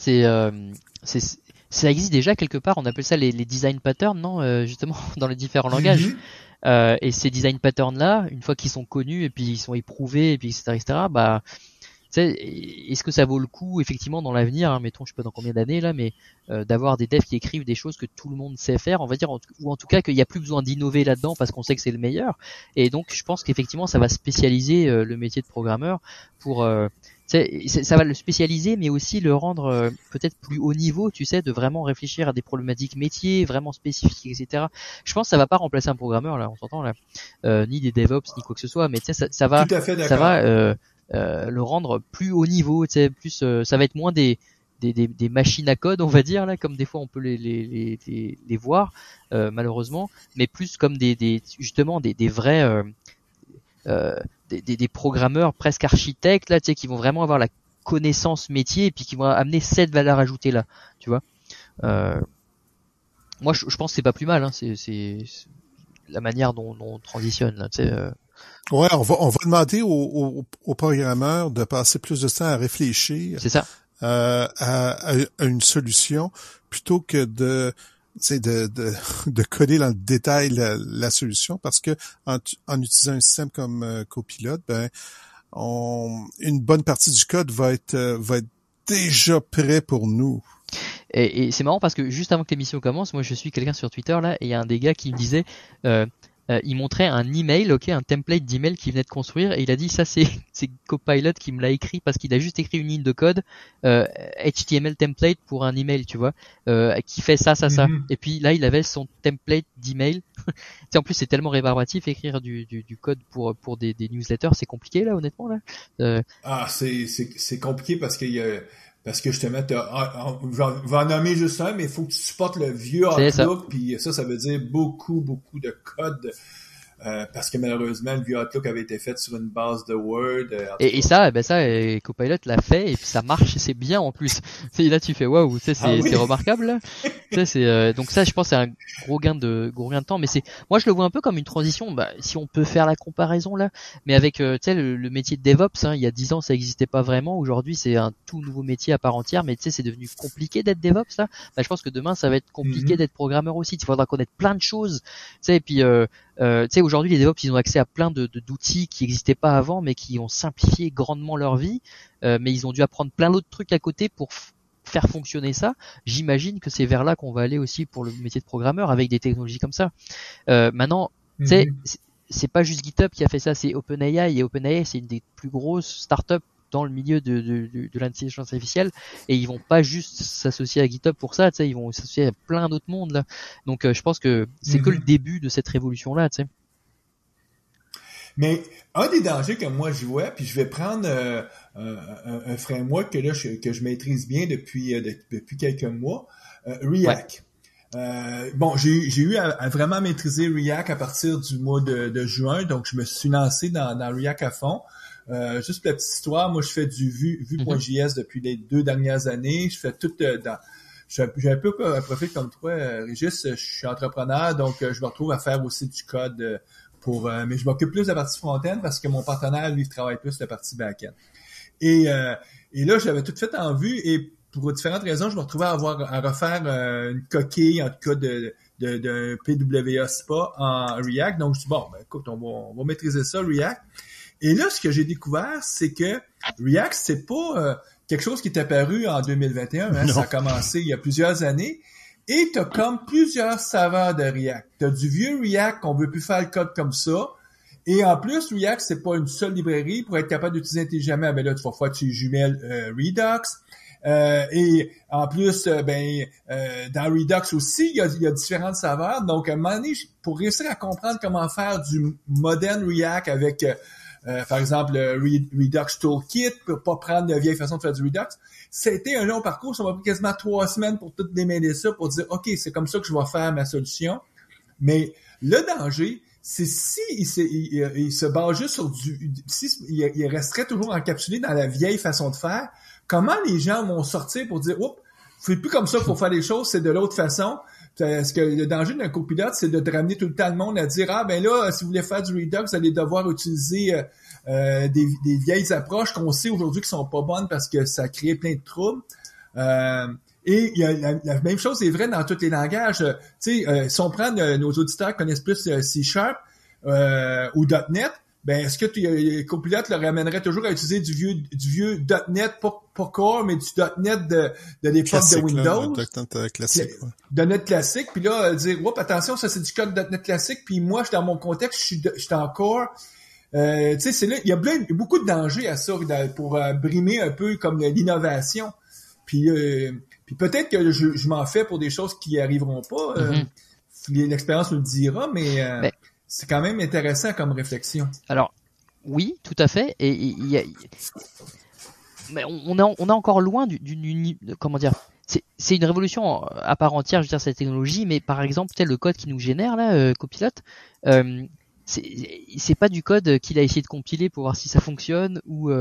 ça existe déjà quelque part. On appelle ça les design patterns, non, justement, dans les différents langages. Et ces design patterns là, une fois qu'ils sont connus et puis ils sont éprouvés et puis etc., bah tu sais, est-ce que ça vaut le coup effectivement dans l'avenir, hein, mettons je sais pas dans combien d'années là, mais d'avoir des devs qui écrivent des choses que tout le monde sait faire, on va dire, ou en tout cas qu'il n'y a plus besoin d'innover là-dedans parce qu'on sait que c'est le meilleur. Et donc je pense qu'effectivement ça va spécialiser le métier de programmeur pour ça va le spécialiser, mais aussi le rendre peut-être plus haut niveau, tu sais, de vraiment réfléchir à des problématiques métiers vraiment spécifiques, etc. Je pense que ça va pas remplacer un programmeur là, on s'entend là, ni des DevOps ni quoi que ce soit, mais tu sais, ça va, tout à fait ça va d'accord. le rendre plus haut niveau, tu sais, plus, ça va être moins des machines à code, on va dire là, comme des fois on peut les voir malheureusement, mais plus comme justement des vrais des programmeurs presque architectes là, tu sais, qui vont vraiment avoir la connaissance métier et puis qui vont amener cette valeur ajoutée là, tu vois. Moi je pense que c'est pas plus mal, hein, c'est la manière dont on transitionne là, tu sais. Ouais, on va demander aux programmeurs de passer plus de temps à réfléchir. C'est ça. À une solution plutôt que de coder dans le détail la solution, parce que en utilisant un système comme Copilot, une bonne partie du code va être déjà prêt pour nous. Et c'est marrant parce que juste avant que l'émission commence, moi je suis quelqu'un sur Twitter là et il y a un des gars qui me disait il montrait un email, un template d'email qu'il venait de construire, et il a dit ça c'est Copilot qui me l'a écrit parce qu'il a juste écrit une ligne de code HTML template pour un email, tu vois, qui fait ça. Et puis là il avait son template d'email. En plus c'est tellement rébarbatif écrire du code pour des newsletters, c'est compliqué là honnêtement là. C'est compliqué parce que justement, je vais en nommer juste un, mais il faut que tu supportes le vieux Outlook, puis ça veut dire beaucoup de code, parce que malheureusement, le vieux Outlook avait été fait sur une base de Word. Et ça, Copilot l'a fait, et puis ça marche, et c'est bien en plus. Là, tu fais waouh, c'est remarquable. Là. Donc ça, je pense, c'est un gros gain de temps, mais moi, je le vois un peu comme une transition. Si on peut faire la comparaison là, mais avec, le métier de DevOps, il y a 10 ans, ça n'existait pas vraiment. Aujourd'hui, c'est un tout nouveau métier à part entière, mais c'est devenu compliqué d'être DevOps là. Je pense que demain, ça va être compliqué d'être programmeur aussi. Il faudra connaître plein de choses, et puis aujourd'hui les DevOps ils ont accès à plein d'outils qui n'existaient pas avant mais qui ont simplifié grandement leur vie, mais ils ont dû apprendre plein d'autres trucs à côté pour faire fonctionner ça. J'imagine que c'est vers là qu'on va aller aussi pour le métier de programmeur avec des technologies comme ça. Maintenant, c'est pas juste GitHub qui a fait ça, c'est OpenAI, et OpenAI c'est une des plus grosses startups dans le milieu de l'intelligence artificielle, et ils vont pas juste s'associer à GitHub pour ça, ils vont s'associer à plein d'autres mondes là. Donc je pense que c'est que le début de cette révolution là, Mais un des dangers que moi je vois, puis je vais prendre un framework que je maîtrise bien depuis quelques mois, React. J'ai eu à vraiment maîtriser React à partir du mois de juin, donc je me suis lancé dans React à fond. Juste pour la petite histoire, moi je fais du Vue.js depuis les 2 dernières années. Je fais tout j'ai un peu un profil comme toi, Régis. Je suis entrepreneur, donc je me retrouve à faire aussi du code mais je m'occupe plus de la partie front-end parce que mon partenaire, lui, travaille plus la partie back-end. Et là, j'avais tout fait en Vue, et pour différentes raisons, je me retrouvais à refaire une coquille, en tout cas, de PWA SPA en React. Donc, je dis, écoute, on va maîtriser ça, React. Et là, ce que j'ai découvert, c'est que React, c'est pas quelque chose qui est apparu en 2021. Hein, ça a commencé il y a plusieurs années. Et t'as comme plusieurs saveurs de React. T'as du vieux React qu'on veut plus faire le code comme ça. Et en plus, React, c'est pas une seule librairie. Pour être capable d'utiliser intelligemment, là, tu vas faire tes jumelles Redux. Et en plus, dans Redux aussi, il y a différentes saveurs. Donc, à un moment donné, pour réussir à comprendre comment faire du modern React avec par exemple, Redux Toolkit, pour pas prendre de vieille façon de faire du Redux. C'était un long parcours. Ça m'a pris quasiment 3 semaines pour tout démêler ça, pour dire, OK, c'est comme ça que je vais faire ma solution. Mais le danger, c'est si il se base juste sur il resterait toujours encapsulé dans la vieille façon de faire, comment les gens vont sortir pour dire, oups, c'est plus comme ça qu'il faut faire les choses, c'est de l'autre façon. Parce que le danger d'un copilote, c'est de te ramener tout le temps le monde à dire, si vous voulez faire du Redux, vous allez devoir utiliser des vieilles approches qu'on sait aujourd'hui qui sont pas bonnes parce que ça crée plein de troubles. Et il y a la même chose est vraie dans tous les langages. Si on prend nos auditeurs qui connaissent plus C# ou .NET, est-ce que le copilote leur ramènerait toujours à utiliser du vieux .NET, pas Core, mais du .NET de l'époque de Windows? .NET classique. .NET classique, puis là, dire, attention, ça c'est du code .NET classique, puis moi, dans mon contexte, je suis en Core. C'est là, il y a beaucoup de dangers à ça pour brimer un peu comme l'innovation. Puis peut-être que je m'en fais pour des choses qui arriveront pas. L'expérience nous le dira, mais c'est quand même intéressant comme réflexion. Alors, oui, tout à fait. Et mais on est encore loin comment dire. C'est une révolution à part entière, je veux dire, cette technologie. Mais par exemple, le code qui nous génère là, Copilot, c'est pas du code qu'il a essayé de compiler pour voir si ça fonctionne ou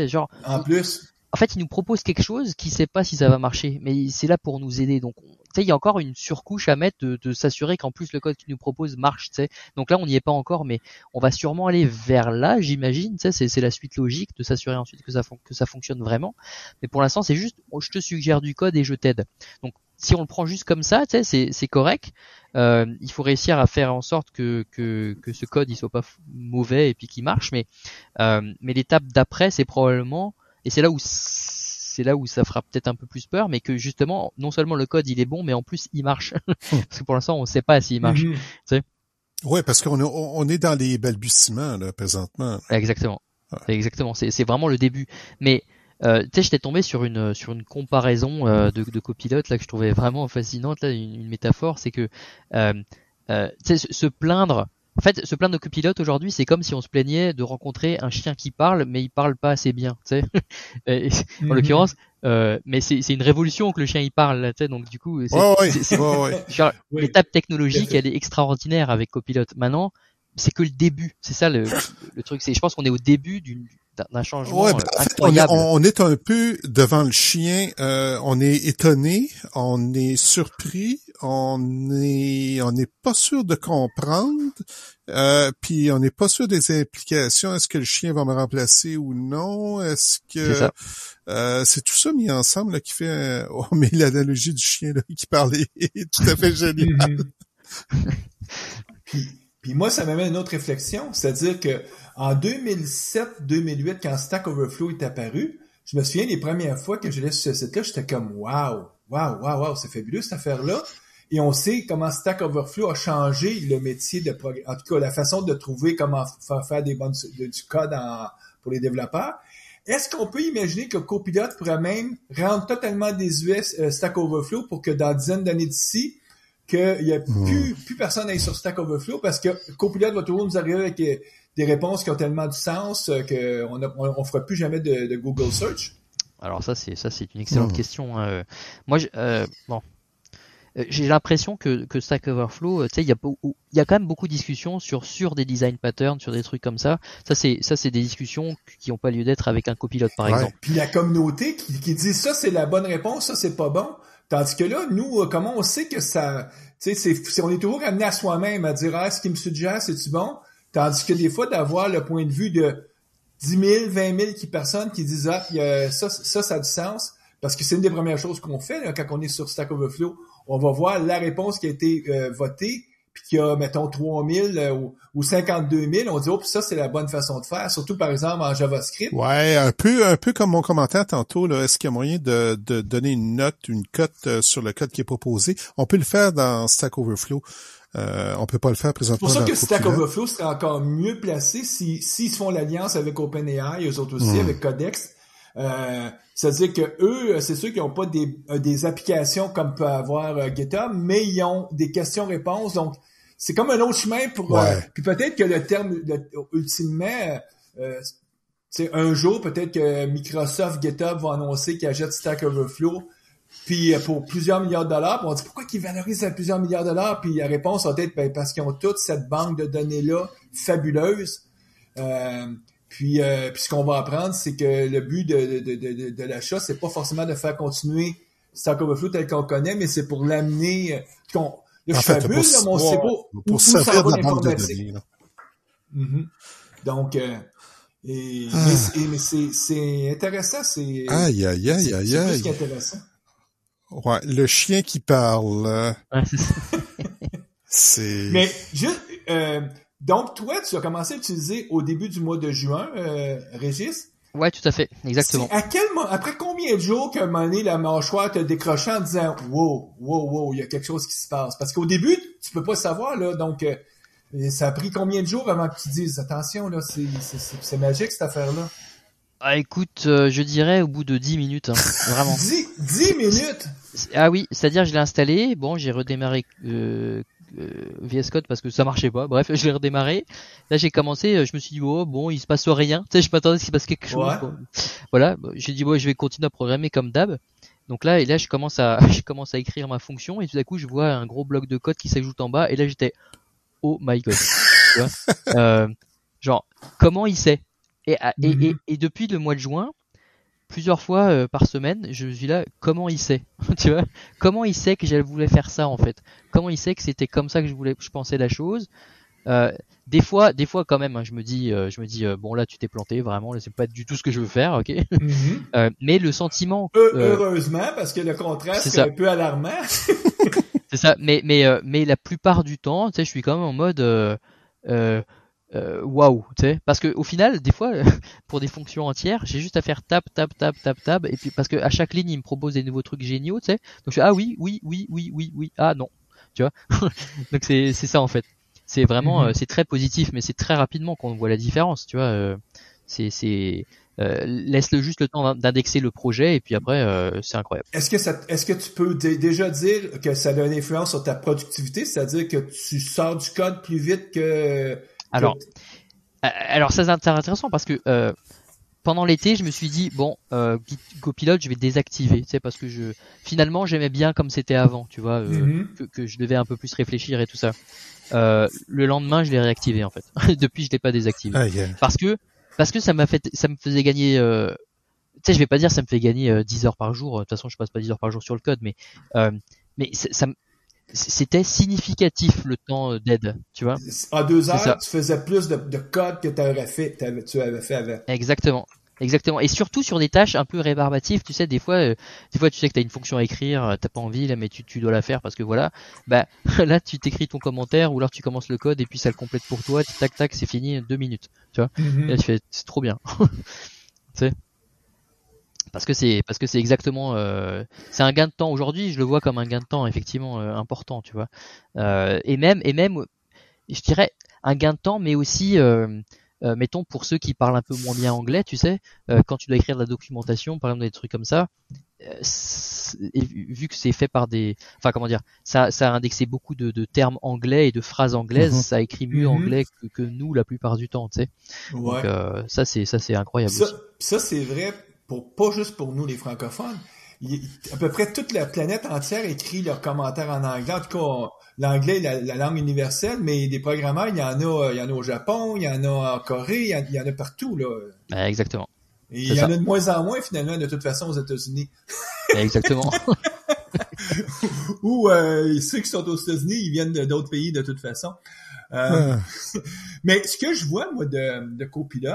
genre. En plus. En fait, il nous propose quelque chose qui sait pas si ça va marcher, mais c'est là pour nous aider. Donc, il y a encore une surcouche à mettre de s'assurer qu'en plus le code qu'il nous propose marche. Donc là, on n'y est pas encore, mais on va sûrement aller vers là, j'imagine. C'est la suite logique de s'assurer ensuite que ça fonctionne vraiment. Mais pour l'instant, c'est juste, je te suggère du code et je t'aide. Donc, si on le prend juste comme ça, c'est correct. Il faut réussir à faire en sorte que ce code il soit pas mauvais et puis qu'il marche. Mais l'étape d'après, c'est probablement et c'est là où ça fera peut-être un peu plus peur, mais que justement, non seulement le code il est bon, mais en plus il marche. Parce que pour l'instant, on ne sait pas s'il marche. Ouais, parce on est dans les balbutiements là présentement. Exactement. Ouais. Exactement. C'est vraiment le début. Mais tu sais, j'étais tombé sur une comparaison de copilotes là que je trouvais vraiment fascinante là, une métaphore, c'est que tu sais, se plaindre. En fait, se plaindre de copilote aujourd'hui, c'est comme si on se plaignait de rencontrer un chien qui parle, mais il parle pas assez bien, tu sais. En l'occurrence, mais c'est une révolution que le chien il parle, là, tu sais. Donc du coup, genre, Oui, l'étape technologique, elle est extraordinaire avec copilote. Maintenant, c'est que le début. C'est ça le truc. Je pense qu'on est au début d'un changement Ouais, ben, en fait, incroyable. on est un peu devant le chien. On est étonné, on est surpris, on n'est pas sûr de comprendre, puis on n'est pas sûr des implications. Est-ce que le chien va me remplacer ou non? Est-ce C'est ça. que c'est tout ça mis ensemble là, qui fait on met l'analogie du chien là, qui parle est tout à fait génial. Puis moi, ça m'amène à une autre réflexion, c'est-à-dire que en 2007-2008, quand Stack Overflow est apparu, je me souviens des premières fois que j'allais sur ce site-là, j'étais comme wow, c'est fabuleux cette affaire-là. Et on sait comment Stack Overflow a changé le métier en tout cas la façon de trouver comment faire du code pour les développeurs. Est-ce qu'on peut imaginer que Copilot pourrait même rendre totalement désuet Stack Overflow pour que dans 10 d'années d'ici, qu'il n'y a plus personne à aller sur Stack Overflow parce que Copilot va toujours nous arriver avec des réponses qui ont tellement du sens qu'on fera plus jamais de Google Search? Alors ça c'est une excellente question. Moi, j'ai l'impression que Stack Overflow, tu sais, il y a quand même beaucoup de discussions sur des design patterns, sur des trucs comme ça. Ça c'est des discussions qui n'ont pas lieu d'être avec un copilote par exemple. Puis la communauté qui dit ça c'est la bonne réponse, ça c'est pas bon. Tandis que là, nous, comment on sait que ça, tu sais, on est toujours amené à soi-même à dire ce qu'il me suggère, c'est-tu bon? Tandis que des fois d'avoir le point de vue de 10 000, 20 000 personnes qui disent ça a du sens, parce que c'est une des premières choses qu'on fait là, quand on est sur Stack Overflow. On va voir la réponse qui a été votée, puis qui a, mettons, 3 000 ou 52 000. On dit, puis ça, c'est la bonne façon de faire, surtout, par exemple, en JavaScript. Ouais, un peu comme mon commentaire tantôt, là. Est-ce qu'il y a moyen de donner une cote sur le code qui est proposé? On peut le faire dans Stack Overflow. On peut pas le faire présentement. C'est pour ça que Stack Overflow serait encore mieux placé s'ils se font l'alliance avec OpenAI, eux autres aussi, avec Codex. C'est-à-dire que eux, c'est sûr qu'ils n'ont pas des applications comme peut avoir GitHub, mais ils ont des questions-réponses. Donc, c'est comme un autre chemin pour. Puis peut-être que le terme ultimement, un jour, peut-être que Microsoft, GitHub vont annoncer qu'ils achètent Stack Overflow, puis pour plusieurs milliards de dollars. Puis on dit pourquoi qu'ils valorisent à plusieurs milliards de dollars? Puis la réponse va être parce qu'ils ont toute cette banque de données-là fabuleuse. Puis ce qu'on va apprendre, c'est que le but de l'achat, c'est pas forcément de faire continuer Stack Overflow tel qu'on connaît, mais c'est pour l'amener. Là, je fais bulle, là, mais on sait pas où ça va l'informatique. Donc, mais c'est intéressant, c'est. Aïe. C'est plus qu'intéressant. Ouais, le chien qui parle. C'est. Mais juste. Donc, toi, tu as commencé à utiliser au début du mois de juin, Régis. Ouais, tout à fait, exactement. Après combien de jours qu'à un moment donné, la mâchoire te décrochait en disant « Wow, il y a quelque chose qui se passe ». Parce qu'au début, tu peux pas savoir, là. Donc, ça a pris combien de jours avant que tu dises « Attention, là, c'est magique, cette affaire-là ». Ah, écoute, je dirais au bout de 10 minutes, hein, vraiment. 10 minutes? Ah oui, c'est-à-dire je l'ai installé, bon, j'ai redémarré VS Code parce que ça marchait pas. Bref, je l'ai redémarré. Là, j'ai commencé, je me suis dit bon, il se passe rien. Tu sais, je m'attendais à ce qu'il se passe quelque chose. Ouais. Voilà, j'ai dit je vais continuer à programmer comme d'hab. Donc là, je commence à écrire ma fonction et tout à coup, je vois un gros bloc de code qui s'ajoute en bas et là, j'étais oh my god. Tu vois genre comment il sait et depuis le mois de juin, plusieurs fois par semaine, je suis là, comment il sait, tu vois, comment il sait que je voulais faire ça en fait, comment il sait que c'était comme ça que je pensais la chose. Des fois quand même, hein, je me dis bon là tu t'es planté vraiment, là c'est pas du tout ce que je veux faire, ok. Mais le sentiment. Heureusement parce que le contraste c'est un peu alarmant. C'est ça, mais la plupart du temps, tu sais, je suis quand même en mode waouh, tu sais, parce que au final, des fois, pour des fonctions entières, j'ai juste à faire tab, et puis parce que à chaque ligne, il me propose des nouveaux trucs géniaux, tu sais. Donc je fais oui, ah non, tu vois. Donc c'est ça en fait. C'est vraiment, c'est très positif, mais c'est très rapidement qu'on voit la différence, tu vois. Laisse-le juste le temps d'indexer le projet et puis après, c'est incroyable. Est-ce que tu peux déjà dire que ça a une influence sur ta productivité, c'est-à-dire que tu sors du code plus vite que... Alors ça c'est intéressant parce que pendant l'été, je me suis dit bon, Git Copilot, je vais désactiver, tu sais, parce que finalement j'aimais bien comme c'était avant, tu vois, que je devais un peu plus réfléchir et tout ça. Le lendemain, je l'ai réactivé en fait. Depuis, je l'ai pas désactivé parce que ça me faisait gagner. Tu sais, je vais pas dire ça me fait gagner 10 heures par jour. De toute façon, je passe pas 10 heures par jour sur le code, mais c'était significatif le temps d'aide, tu vois. En 2 heures, tu faisais plus de code que tu avais fait avant. Exactement. Et surtout sur des tâches un peu rébarbatives, tu sais, des fois, tu sais que t'as une fonction à écrire, t'as pas envie là, mais tu dois la faire parce que voilà. Bah là, tu t'écris ton commentaire ou alors tu commences le code et puis ça le complète pour toi. Tac tac, c'est fini, 2 minutes, tu vois. Et là, tu fais, c'est trop bien, tu sais. Parce que c'est exactement c'est un gain de temps aujourd'hui, je le vois comme un gain de temps effectivement important, tu vois. Et même je dirais un gain de temps, mais aussi mettons pour ceux qui parlent un peu moins bien anglais, tu sais, quand tu dois écrire de la documentation, par exemple des trucs comme ça, vu que c'est fait par ça a indexé beaucoup de termes anglais et de phrases anglaises, ça écrit mieux anglais que nous la plupart du temps, tu sais. Ouais. Donc ça c'est incroyable. Ça c'est vrai. Pas juste pour nous les francophones, à peu près toute la planète entière écrit leurs commentaires en anglais. En tout cas, l'anglais est la langue universelle, mais des programmeurs, il y en a au Japon, il y en a en Corée, il y en a partout là. Exactement. Et il y en a de moins en moins finalement de toute façon aux États-Unis. Exactement. Ou ceux qui sont aux États-Unis, ils viennent d'autres pays de toute façon. Mais ce que je vois moi de Copilot,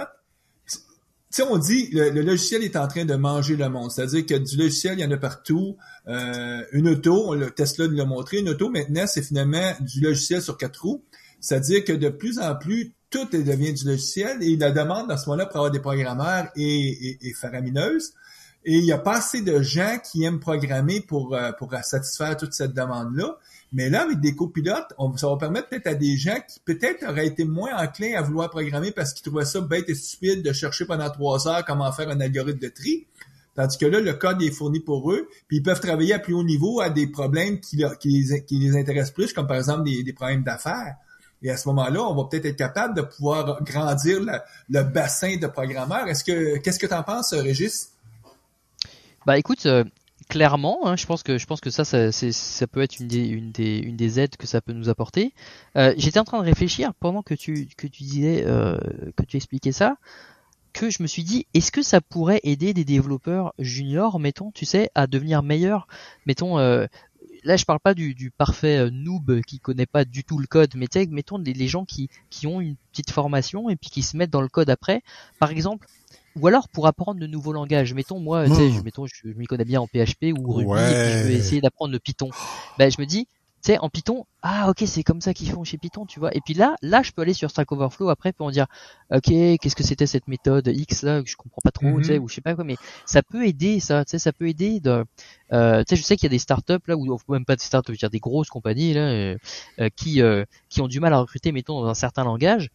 tu sais, on dit le logiciel est en train de manger le monde. C'est-à-dire que du logiciel, il y en a partout. Une auto, Tesla nous l'a montré, une auto maintenant, c'est finalement du logiciel sur 4 roues. C'est-à-dire que de plus en plus, tout devient du logiciel et la demande à ce moment-là pour avoir des programmeurs est faramineuse. Et il n'y a pas assez de gens qui aiment programmer pour satisfaire toute cette demande-là. Mais là, avec des copilotes, ça va permettre peut-être à des gens qui peut-être auraient été moins enclins à vouloir programmer parce qu'ils trouvaient ça bête et stupide de chercher pendant 3 heures comment faire un algorithme de tri. Tandis que là, le code est fourni pour eux, puis ils peuvent travailler à plus haut niveau à des problèmes qui les intéressent plus, comme par exemple des problèmes d'affaires. Et à ce moment-là, on va peut-être être capable de pouvoir grandir le bassin de programmeurs. Qu'est-ce que tu en penses, Régis? Bah écoute, clairement, hein, je pense que ça peut être une des aides que ça peut nous apporter. J'étais en train de réfléchir pendant que tu disais que tu expliquais ça, que je me suis dit, est-ce que ça pourrait aider des développeurs juniors, mettons, tu sais, à devenir meilleurs, mettons. Là, je parle pas du parfait noob qui connaît pas du tout le code, mais tu sais, mettons les gens qui ont une petite formation et puis qui se mettent dans le code après, par exemple. Ou alors pour apprendre de nouveaux langages. Mettons moi, tu sais, je m'y connais bien en PHP ou Ruby et puis je vais essayer d'apprendre le Python. Ben je me dis, tu sais, en Python, ok, c'est comme ça qu'ils font chez Python, tu vois. Et puis là, je peux aller sur Stack Overflow après pour en dire, ok, qu'est-ce que c'était cette méthode X là que je comprends pas trop, tu sais, ou je sais pas quoi, mais ça peut aider ça, tu sais, ça peut aider de, tu sais, je sais qu'il y a des startups là ou même pas des startups, je veux dire des grosses compagnies là qui ont du mal à recruter, mettons dans un certain langage,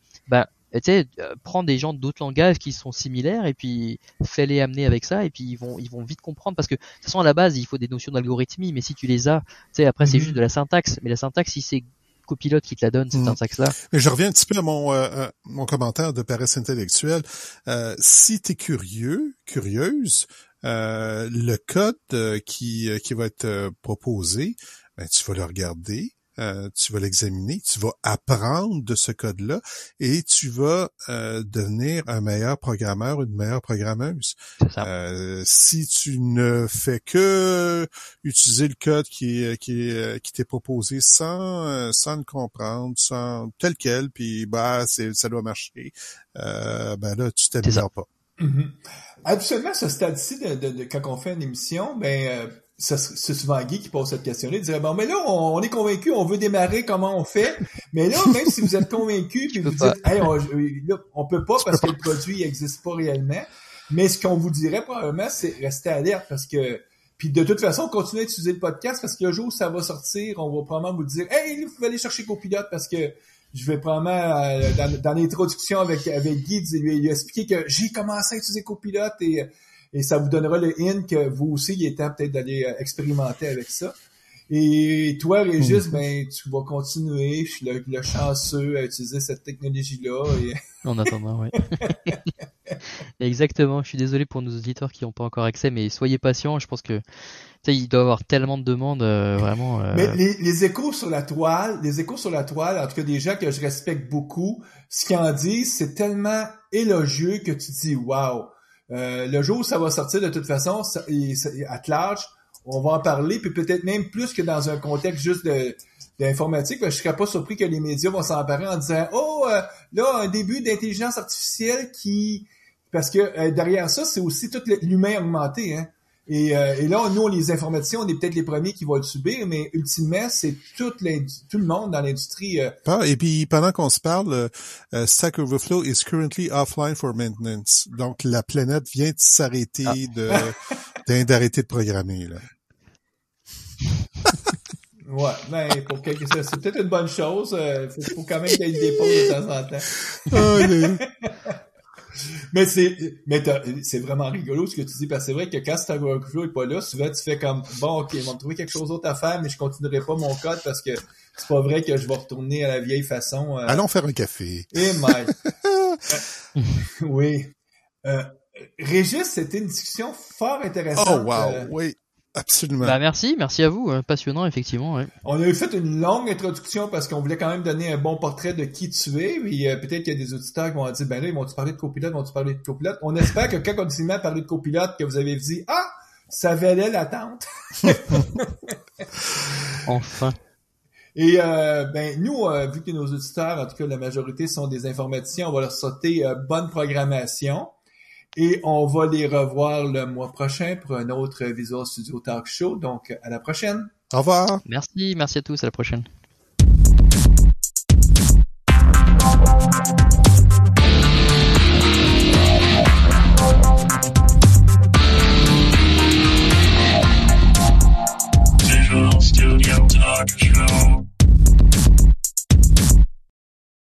tu sais, prends des gens d'autres langages qui sont similaires et puis fais-les amener avec ça et puis ils vont vite comprendre parce que de toute façon à la base il faut des notions d'algorithmie mais si tu les as, tu sais après c'est juste de la syntaxe mais la syntaxe si c'est Copilot qui te la donne cette syntaxe-là. Mais je reviens un petit peu à mon commentaire de paresse intellectuelle. Si t'es curieuse, le code qui va être proposé, ben tu vas le regarder. Tu vas l'examiner, tu vas apprendre de ce code-là et tu vas devenir un meilleur programmeur, une meilleure programmeuse. C'est ça. Si tu ne fais que utiliser le code qui t'est proposé sans le comprendre, sans tel quel, puis ça doit marcher, là tu t'améliores pas. Mm-hmm. Absolument, ce stade-ci de quand on fait une émission, c'est souvent Guy qui pose cette question-là. Il dirait, bon, mais là, on est convaincu, on veut démarrer, comment on fait? Mais là, même si vous êtes convaincu, puis vous dites, hey, on peut pas parce que le produit n'existe pas réellement. Mais ce qu'on vous dirait probablement, c'est rester alerte parce que, puis de toute façon, continuez à utiliser le podcast parce que le jour où ça va sortir, on va probablement vous dire, hey, vous pouvez aller chercher Copilot parce que je vais probablement, dans l'introduction avec Guy, lui expliquer que j'ai commencé à utiliser Copilot et ça vous donnera le hint que vous aussi, il est temps peut-être d'aller expérimenter avec ça. Et toi, Régis, ben, tu vas continuer. Je suis le chanceux à utiliser cette technologie-là. Et... En attendant, oui. Exactement. Je suis désolé pour nos auditeurs qui n'ont pas encore accès, mais soyez patients. Je pense que, tu sais, il doit y avoir tellement de demandes, vraiment. Mais les échos sur la toile, en tout cas des gens que je respecte beaucoup, ce qu'ils en disent, c'est tellement élogieux que tu dis, wow. Le jour où ça va sortir, de toute façon, à large, on va en parler, puis peut-être même plus que dans un contexte juste d'informatique. Je serais pas surpris que les médias vont s'emparer en disant là, un début d'intelligence artificielle parce que derrière ça, c'est aussi tout l'humain augmenté, hein. Et là, nous, les informations, on est peut-être les premiers qui vont le subir, mais ultimement, c'est tout le monde dans l'industrie. Et puis, pendant qu'on se parle, Stack Overflow is currently offline for maintenance. Donc, la planète vient de s'arrêter d'arrêter de programmer, là. Ouais, ben, c'est peut-être une bonne chose. Faut quand même qu'il y ait des pauses de temps en temps. Mais c'est vraiment rigolo ce que tu dis, parce que c'est vrai que quand Stack Overflow est pas là, souvent tu fais comme, bon, ok, ils vont me trouver quelque chose d'autre à faire, mais je continuerai pas mon code parce que c'est pas vrai que je vais retourner à la vieille façon. Allons faire un café. Et Mike. Oui. Régis, c'était une discussion fort intéressante. Oh wow, oui. Absolument. Bah merci à vous, passionnant effectivement. Ouais. On a eu fait une longue introduction parce qu'on voulait quand même donner un bon portrait de qui tu es. Puis peut-être qu'il y a des auditeurs qui vont dire, ben là, ils vont-tu parler de Copilot, On espère que quand on s'est mis à parler de Copilot, que vous avez dit, ça valait l'attente. Enfin. Et ben nous, vu que nos auditeurs, en tout cas la majorité sont des informaticiens, on va leur sauter bonne programmation. Et on va les revoir le mois prochain pour un autre Visual Studio Talk Show. Donc, à la prochaine. Au revoir. Merci à tous, à la prochaine.